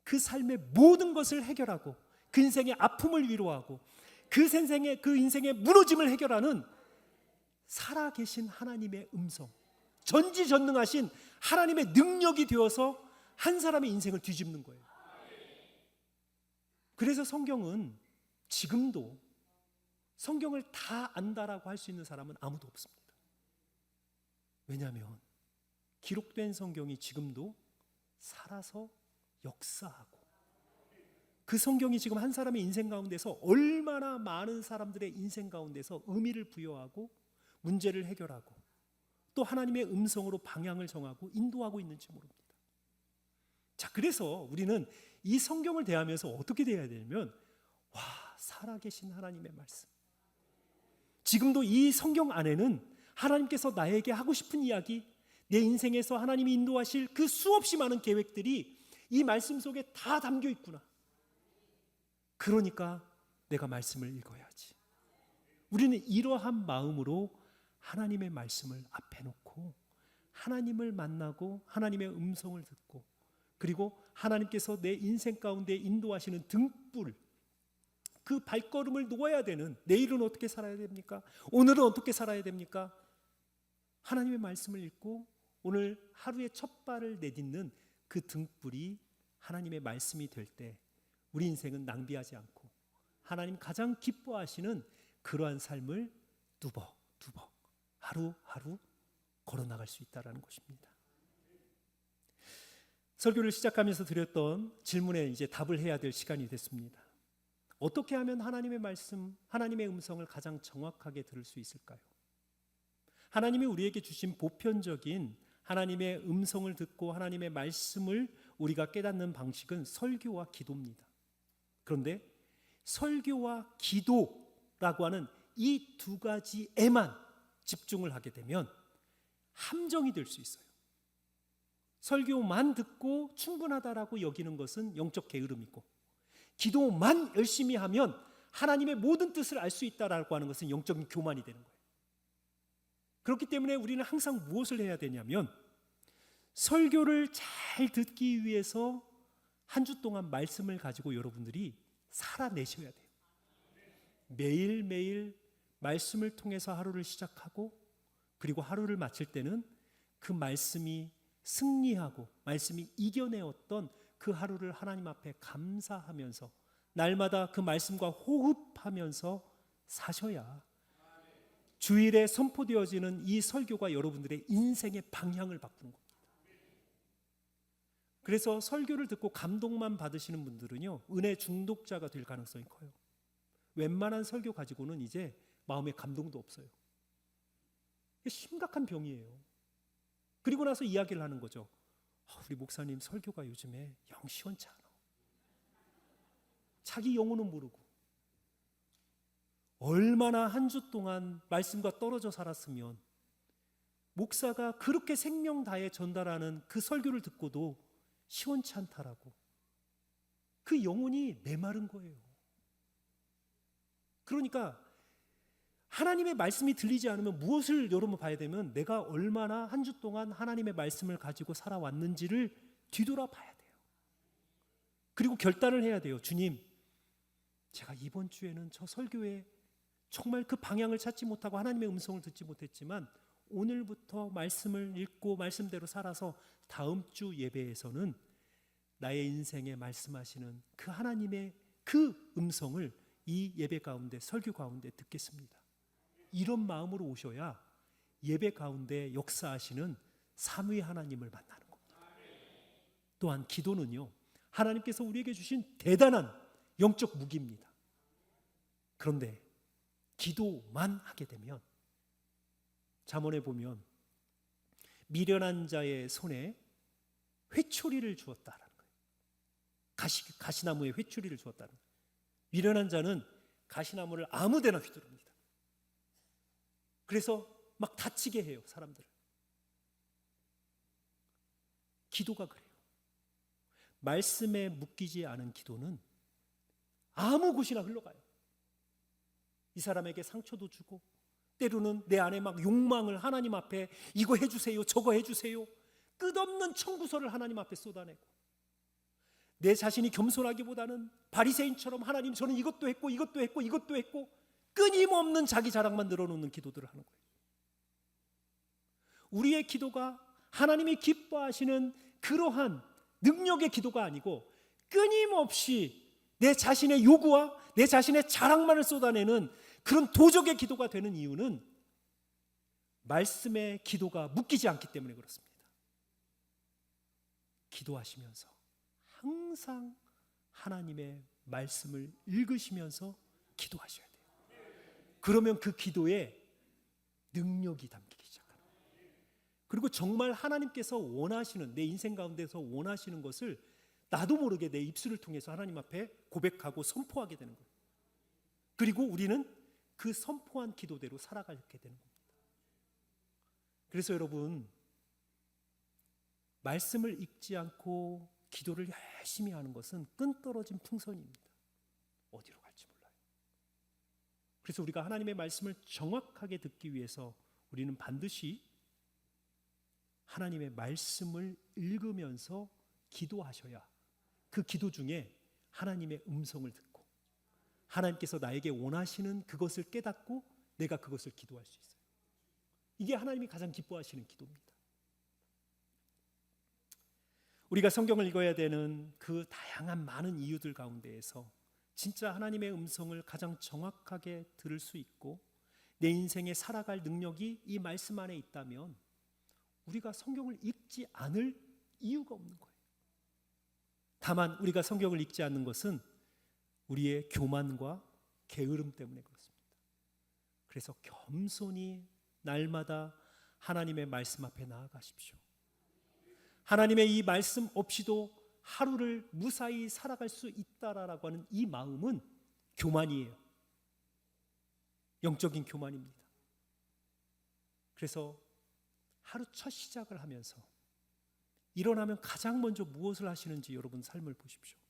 그 삶의 모든 것을 해결하고 그 인생의 아픔을 위로하고 그 인생의 무너짐을 해결하는 살아계신 하나님의 음성, 전지전능하신 하나님의 능력이 되어서 한 사람의 인생을 뒤집는 거예요. 그래서 성경은 지금도 성경을 다 안다라고 할 수 있는 사람은 아무도 없습니다. 왜냐하면 기록된 성경이 지금도 살아서 역사하고 그 성경이 지금 한 사람의 인생 가운데서 얼마나 많은 사람들의 인생 가운데서 의미를 부여하고 문제를 해결하고 또 하나님의 음성으로 방향을 정하고 인도하고 있는지 모릅니다. 자, 그래서 우리는 이 성경을 대하면서 어떻게 대해야 되냐면, 살아계신 하나님의 말씀, 지금도 이 성경 안에는 하나님께서 나에게 하고 싶은 이야기, 내 인생에서 하나님이 인도하실 그 수없이 많은 계획들이 이 말씀 속에 다 담겨 있구나. 그러니까 내가 말씀을 읽어야지. 우리는 이러한 마음으로 하나님의 말씀을 앞에 놓고 하나님을 만나고 하나님의 음성을 듣고, 그리고 하나님께서 내 인생 가운데 인도하시는 등불, 그 발걸음을 놓아야 되는, 내일은 어떻게 살아야 됩니까? 오늘은 어떻게 살아야 됩니까? 하나님의 말씀을 읽고 오늘 하루의 첫 발을 내딛는 그 등불이 하나님의 말씀이 될 때 우리 인생은 낭비하지 않고 하나님 가장 기뻐하시는 그러한 삶을 두벅두벅 하루하루 걸어나갈 수 있다는 것입니다. 설교를 시작하면서 드렸던 질문에 이제 답을 해야 될 시간이 됐습니다. 어떻게 하면 하나님의 말씀, 하나님의 음성을 가장 정확하게 들을 수 있을까요? 하나님이 우리에게 주신 보편적인 하나님의 음성을 듣고 하나님의 말씀을 우리가 깨닫는 방식은 설교와 기도입니다. 그런데 설교와 기도라고 하는 이 두 가지에만 집중을 하게 되면 함정이 될 수 있어요. 설교만 듣고 충분하다라고 여기는 것은 영적 게으름이고, 기도만 열심히 하면 하나님의 모든 뜻을 알 수 있다라고 하는 것은 영적인 교만이 되는 거예요. 그렇기 때문에 우리는 항상 무엇을 해야 되냐면, 설교를 잘 듣기 위해서 한 주 동안 말씀을 가지고 여러분들이 살아내셔야 돼요. 매일매일 말씀을 통해서 하루를 시작하고, 그리고 하루를 마칠 때는 그 말씀이 승리하고 말씀이 이겨내었던 그 하루를 하나님 앞에 감사하면서 날마다 그 말씀과 호흡하면서 사셔야 주일에 선포되어지는 이 설교가 여러분들의 인생의 방향을 바꾸는 겁니다. 그래서 설교를 듣고 감동만 받으시는 분들은요, 은혜 중독자가 될 가능성이 커요. 웬만한 설교 가지고는 이제 마음에 감동도 없어요. 이게 심각한 병이에요. 그리고 나서 이야기를 하는 거죠. 우리 목사님 설교가 요즘에 영 시원치 않아. 자기 영혼은 모르고 얼마나 한 주 동안 말씀과 떨어져 살았으면 목사가 그렇게 생명 다해 전달하는 그 설교를 듣고도 시원치 않다라고. 그 영혼이 메마른 거예요. 그러니까 하나님의 말씀이 들리지 않으면 무엇을 여러분 봐야 되면, 내가 얼마나 한 주 동안 하나님의 말씀을 가지고 살아왔는지를 뒤돌아봐야 돼요. 그리고 결단을 해야 돼요. 주님, 제가 이번 주에는 저 설교에 정말 그 방향을 찾지 못하고 하나님의 음성을 듣지 못했지만 오늘부터 말씀을 읽고 말씀대로 살아서 다음 주 예배에서는 나의 인생에 말씀하시는 그 하나님의 그 음성을 이 예배 가운데, 설교 가운데 듣겠습니다. 이런 마음으로 오셔야 예배 가운데 역사하시는 삼위 하나님을 만나는 겁니다. 또한 기도는요, 하나님께서 우리에게 주신 대단한 영적 무기입니다. 그런데 기도만 하게 되면, 잠언에 보면 미련한 자의 손에 회초리를 주었다라는 거예요. 가시나무에 회초리를 주었다는 거예요. 미련한 자는 가시나무를 아무데나 휘두릅니다. 그래서 막 다치게 해요, 사람들을. 기도가 그래요. 말씀에 묶이지 않은 기도는 아무 곳이나 흘러가요. 이 사람에게 상처도 주고, 때로는 내 안에 막 욕망을 하나님 앞에 이거 해주세요, 저거 해주세요, 끝없는 청구서를 하나님 앞에 쏟아내고, 내 자신이 겸손하기보다는 바리새인처럼 하나님 저는 이것도 했고 이것도 했고 이것도 했고 끊임없는 자기 자랑만 늘어놓는 기도들을 하는 거예요. 우리의 기도가 하나님이 기뻐하시는 그러한 능력의 기도가 아니고, 끊임없이 내 자신의 요구와 내 자신의 자랑만을 쏟아내는 그런 도적의 기도가 되는 이유는 말씀의 기도가 묶이지 않기 때문에 그렇습니다. 기도하시면서 항상 하나님의 말씀을 읽으시면서 기도하셔야 돼요. 그러면 그 기도에 능력이 담기기 시작합니다. 그리고 정말 하나님께서 원하시는, 내 인생 가운데서 원하시는 것을 나도 모르게 내 입술을 통해서 하나님 앞에 고백하고 선포하게 되는 거예요. 그리고 우리는 그 선포한 기도대로 살아가게 되는 겁니다. 그래서 여러분, 말씀을 읽지 않고 기도를 열심히 하는 것은 끈떨어진 풍선입니다. 어디로 갈지 몰라요. 그래서 우리가 하나님의 말씀을 정확하게 듣기 위해서 우리는 반드시 하나님의 말씀을 읽으면서 기도하셔야 그 기도 중에 하나님의 음성을 듣고 하나님께서 나에게 원하시는 그것을 깨닫고 내가 그것을 기도할 수 있어요. 이게 하나님이 가장 기뻐하시는 기도입니다. 우리가 성경을 읽어야 되는 그 다양한 많은 이유들 가운데에서 진짜 하나님의 음성을 가장 정확하게 들을 수 있고 내 인생에 살아갈 능력이 이 말씀 안에 있다면 우리가 성경을 읽지 않을 이유가 없는 거예요. 다만 우리가 성경을 읽지 않는 것은 우리의 교만과 게으름 때문에 그렇습니다. 그래서 겸손히 날마다 하나님의 말씀 앞에 나아가십시오. 하나님의 이 말씀 없이도 하루를 무사히 살아갈 수 있다라고 하는 이 마음은 교만이에요. 영적인 교만입니다. 그래서 하루 첫 시작을 하면서 일어나면 가장 먼저 무엇을 하시는지 여러분 삶을 보십시오.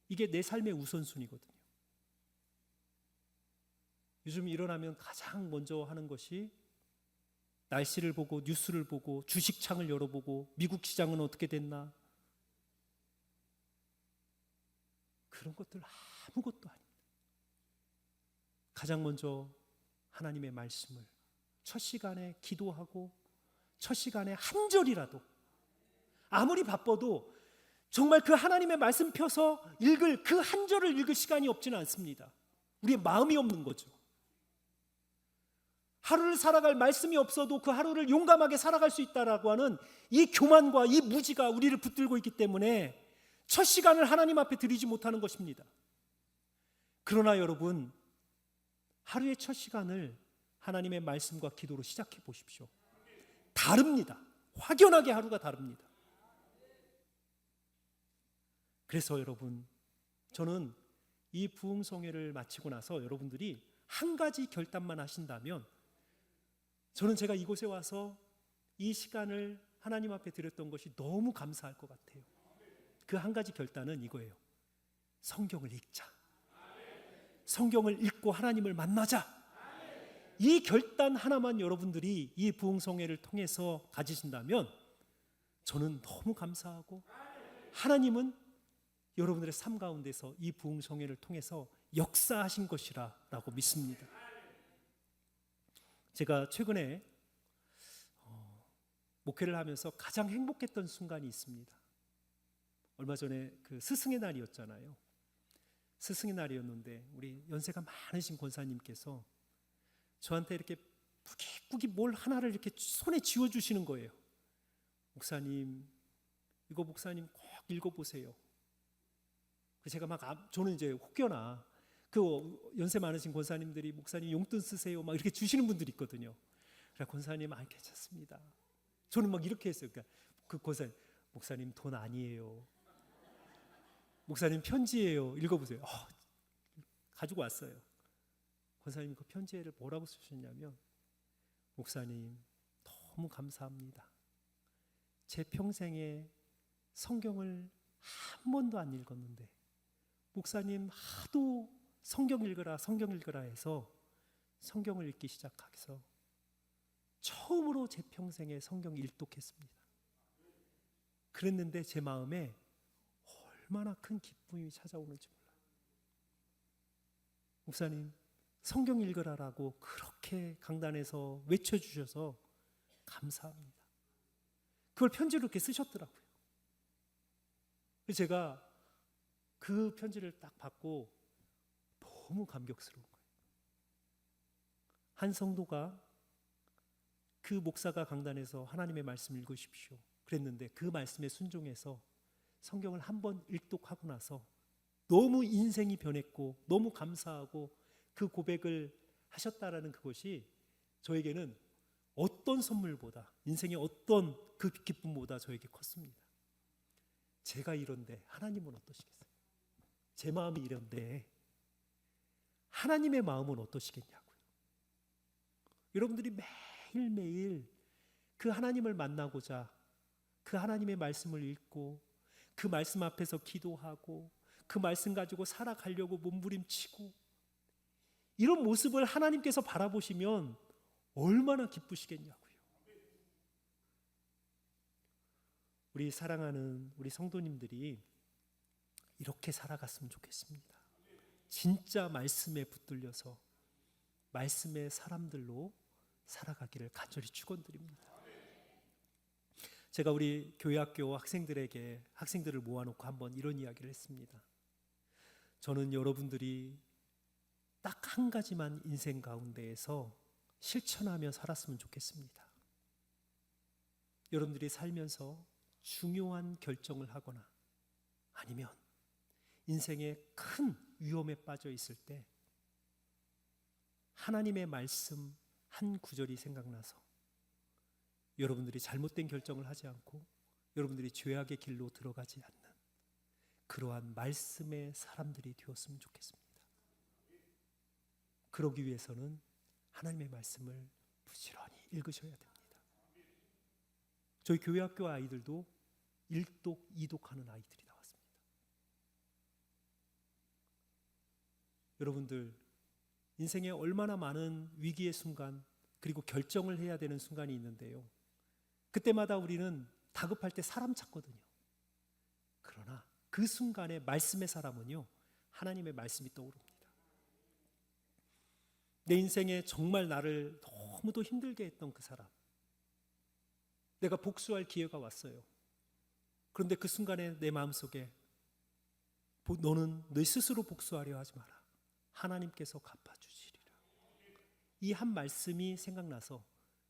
이게 내 삶의 우선순위거든요. 요즘 일어나면 가장 먼저 하는 것이 날씨를 보고 뉴스를 보고 주식창을 열어보고 미국 시장은 어떻게 됐나, 그런 것들 아무것도 아닙니다. 가장 먼저 하나님의 말씀을 첫 시간에 기도하고 첫 시간에 한 절이라도, 아무리 바빠도 정말 그 하나님의 말씀 펴서 읽을 그 한 절을 읽을 시간이 없지는 않습니다. 우리의 마음이 없는 거죠. 하루를 살아갈 말씀이 없어도 그 하루를 용감하게 살아갈 수 있다라고 하는 이 교만과 이 무지가 우리를 붙들고 있기 때문에 첫 시간을 하나님 앞에 드리지 못하는 것입니다. 그러나 여러분, 하루의 첫 시간을 하나님의 말씀과 기도로 시작해 보십시오. 다릅니다. 확연하게 하루가 다릅니다. 그래서 여러분, 저는 이 부흥성회를 마치고 나서 여러분들이 한 가지 결단만 하신다면, 저는 제가 이곳에 와서 이 시간을 하나님 앞에 드렸던 것이 너무 감사할 것 같아요. 그 한 가지 결단은 이거예요. 성경을 읽자. 성경을 읽고 하나님을 만나자. 이 결단 하나만 여러분들이 이 부흥성회를 통해서 가지신다면 저는 너무 감사하고, 하나님은 여러분들의 삶 가운데서 이 부흥성회를 통해서 역사하신 것이라고 믿습니다. 제가 최근에 목회를 하면서 가장 행복했던 순간이 있습니다. 얼마 전에 그 스승의 날이었잖아요. 스승의 날이었는데 우리 연세가 많으신 권사님께서 저한테 이렇게 뿌깃뿌깃 뭘 하나를 이렇게 손에 쥐어주시는 거예요. 목사님, 이거 목사님 꼭 읽어보세요. 제가 막, 저는 이제 혹여나 그 연세 많으신 권사님들이 목사님 용돈 쓰세요 막 이렇게 주시는 분들이 있거든요. 그래, 권사님 괜찮습니다. 저는 막 이렇게 했어요. 그러니까 그 권사님, 목사님 돈 아니에요. 목사님 편지예요. 읽어보세요. 가지고 왔어요. 권사님 그 편지를 뭐라고 쓰셨냐면, 목사님 너무 감사합니다. 제 평생에 성경을 한 번도 안 읽었는데 목사님 하도 성경 읽으라 해서 성경을 읽기 시작해서 처음으로 제 평생에 성경 일독했습니다. 그랬는데 제 마음에 얼마나 큰 기쁨이 찾아오는지 몰라요. 목사님 성경 읽으라라고 그렇게 강단에서 외쳐주셔서 감사합니다. 그걸 편지로 이렇게 쓰셨더라고요. 제가 그 편지를 딱 받고 너무 감격스러운 거예요. 한 성도가 그 목사가 강단에서 하나님의 말씀을 읽으십시오 그랬는데 그 말씀에 순종해서 성경을 한번 일독하고 나서 너무 인생이 변했고 너무 감사하고 그 고백을 하셨다라는 그것이 저에게는 어떤 선물보다, 인생의 어떤 그 기쁨보다 저에게 컸습니다. 제가 이런데 하나님은 어떠시겠어요? 제 마음이 이런데 하나님의 마음은 어떠시겠냐고요. 여러분들이 매일매일 그 하나님을 만나고자 그 하나님의 말씀을 읽고 그 말씀 앞에서 기도하고 그 말씀 가지고 살아가려고 몸부림치고 이런 모습을 하나님께서 바라보시면 얼마나 기쁘시겠냐고요. 우리 사랑하는 우리 성도님들이 이렇게 살아갔으면 좋겠습니다. 진짜 말씀에 붙들려서 말씀의 사람들로 살아가기를 간절히 축원드립니다. 제가 우리 교회학교 학생들을 모아놓고 한번 이런 이야기를 했습니다. 저는 여러분들이 딱 한 가지만 인생 가운데에서 실천하며 살았으면 좋겠습니다. 여러분들이 살면서 중요한 결정을 하거나 아니면 인생의 큰 위험에 빠져 있을 때 하나님의 말씀 한 구절이 생각나서 여러분들이 잘못된 결정을 하지 않고 여러분들이 죄악의 길로 들어가지 않는 그러한 말씀의 사람들이 되었으면 좋겠습니다. 그러기 위해서는 하나님의 말씀을 부지런히 읽으셔야 됩니다. 저희 교회학교 아이들도 1독, 2독하는 아이들이 나왔습니다. 여러분들 인생에 얼마나 많은 위기의 순간 그리고 결정을 해야 되는 순간이 있는데요. 그때마다 우리는 다급할 때 사람 찾거든요. 그러나 그 순간에 말씀의 사람은요, 하나님의 말씀이 떠오릅니다. 내 인생에 정말 나를 너무도 힘들게 했던 그 사람, 내가 복수할 기회가 왔어요. 그런데 그 순간에 내 마음속에 너는 너 스스로 복수하려 하지 마라. 하나님께서 갚아주시리라. 이 한 말씀이 생각나서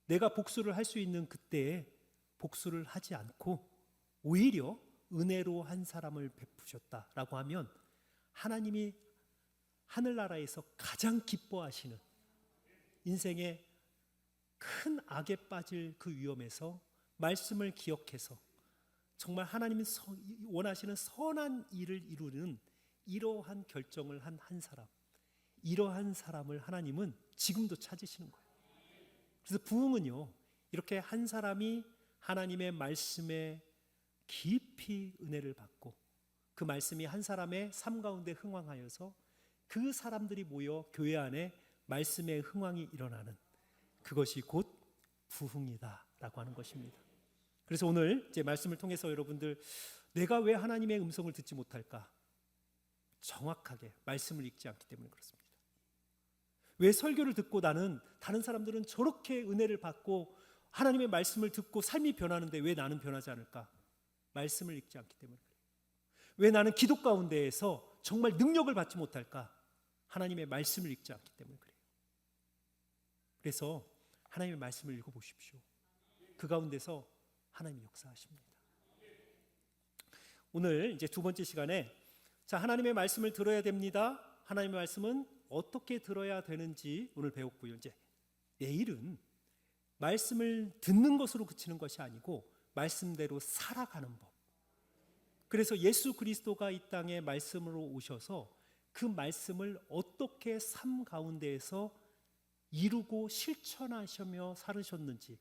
내가 복수를 할 수 있는 그때에 복수를 하지 않고 오히려 은혜로 한 사람을 베푸셨다라고 하면 하나님이 하늘나라에서 가장 기뻐하시는 인생의 큰 악에 빠질 그 위험에서 말씀을 기억해서 정말 하나님이 원하시는 선한 일을 이루는 이러한 결정을 한 한 사람, 이러한 사람을 하나님은 지금도 찾으시는 거예요. 그래서 부흥은요, 이렇게 한 사람이 하나님의 말씀에 깊이 은혜를 받고 그 말씀이 한 사람의 삶 가운데 흥황하여서 그 사람들이 모여 교회 안에 말씀의 흥황이 일어나는 그것이 곧 부흥이다라고 하는 것입니다. 그래서 오늘 제 말씀을 통해서 여러분들 내가 왜 하나님의 음성을 듣지 못할까? 정확하게 말씀을 읽지 않기 때문에 그렇습니다. 왜 설교를 듣고 나는 다른 사람들은 저렇게 은혜를 받고 하나님의 말씀을 듣고 삶이 변하는데 왜 나는 변하지 않을까? 말씀을 읽지 않기 때문에 그래요. 왜 나는 기도 가운데에서 정말 능력을 받지 못할까? 하나님의 말씀을 읽지 않기 때문에 그래요. 그래서 하나님의 말씀을 읽어보십시오. 그 가운데서 하나님이 역사하십니다. 오늘 이제 두 번째 시간에 하나님의 말씀을 들어야 됩니다. 하나님의 말씀은 어떻게 들어야 되는지 오늘 배웠고요. 이제 내일은 말씀을 듣는 것으로 그치는 것이 아니고 말씀대로 살아가는 법. 그래서 예수 그리스도가 이 땅에 말씀으로 오셔서 그 말씀을 어떻게 삶 가운데에서 이루고 실천하시며 살으셨는지,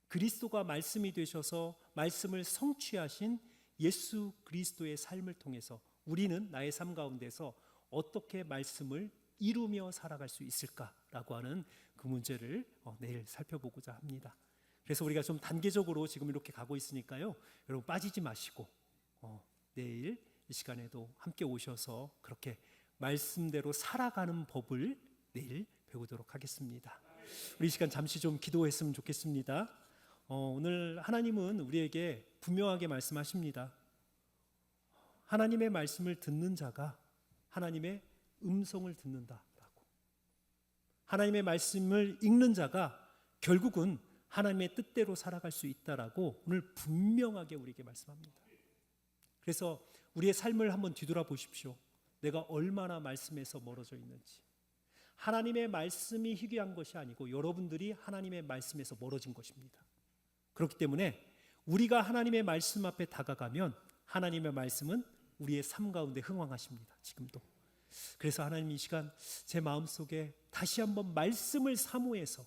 그리스도가 말씀이 되셔서 말씀을 성취하신 예수 그리스도의 삶을 통해서 우리는 나의 삶 가운데서 어떻게 말씀을 이루며 살아갈 수 있을까라고 하는 그 문제를 내일 살펴보고자 합니다. 그래서 우리가 좀 단계적으로 지금 이렇게 가고 있으니까요, 여러분 빠지지 마시고 내일 이 시간에도 함께 오셔서 그렇게 말씀대로 살아가는 법을 내일 배우도록 하겠습니다. 우리 이 시간 잠시 좀 기도했으면 좋겠습니다. 오늘 하나님은 우리에게 분명하게 말씀하십니다. 하나님의 말씀을 듣는 자가 하나님의 음성을 듣는다라고. 하나님의 말씀을 읽는 자가 결국은 하나님의 뜻대로 살아갈 수 있다라고 오늘 분명하게 우리에게 말씀합니다. 그래서 우리의 삶을 한번 뒤돌아보십시오. 내가 얼마나 말씀에서 멀어져 있는지. 하나님의 말씀이 희귀한 것이 아니고 여러분들이 하나님의 말씀에서 멀어진 것입니다. 그렇기 때문에 우리가 하나님의 말씀 앞에 다가가면 하나님의 말씀은 우리의 삶 가운데 흥황하십니다. 지금도. 그래서 하나님 이 시간 제 마음속에 다시 한번 말씀을 사모해서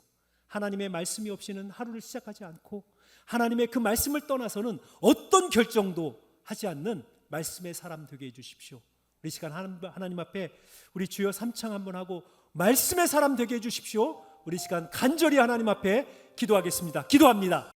하나님의 말씀이 없이는 하루를 시작하지 않고 하나님의 그 말씀을 떠나서는 어떤 결정도 하지 않는 말씀의 사람 되게 해주십시오. 우리 시간 하나님 앞에 우리 주여 삼창 한번 하고 말씀의 사람 되게 해주십시오. 우리 시간 간절히 하나님 앞에 기도하겠습니다. 기도합니다.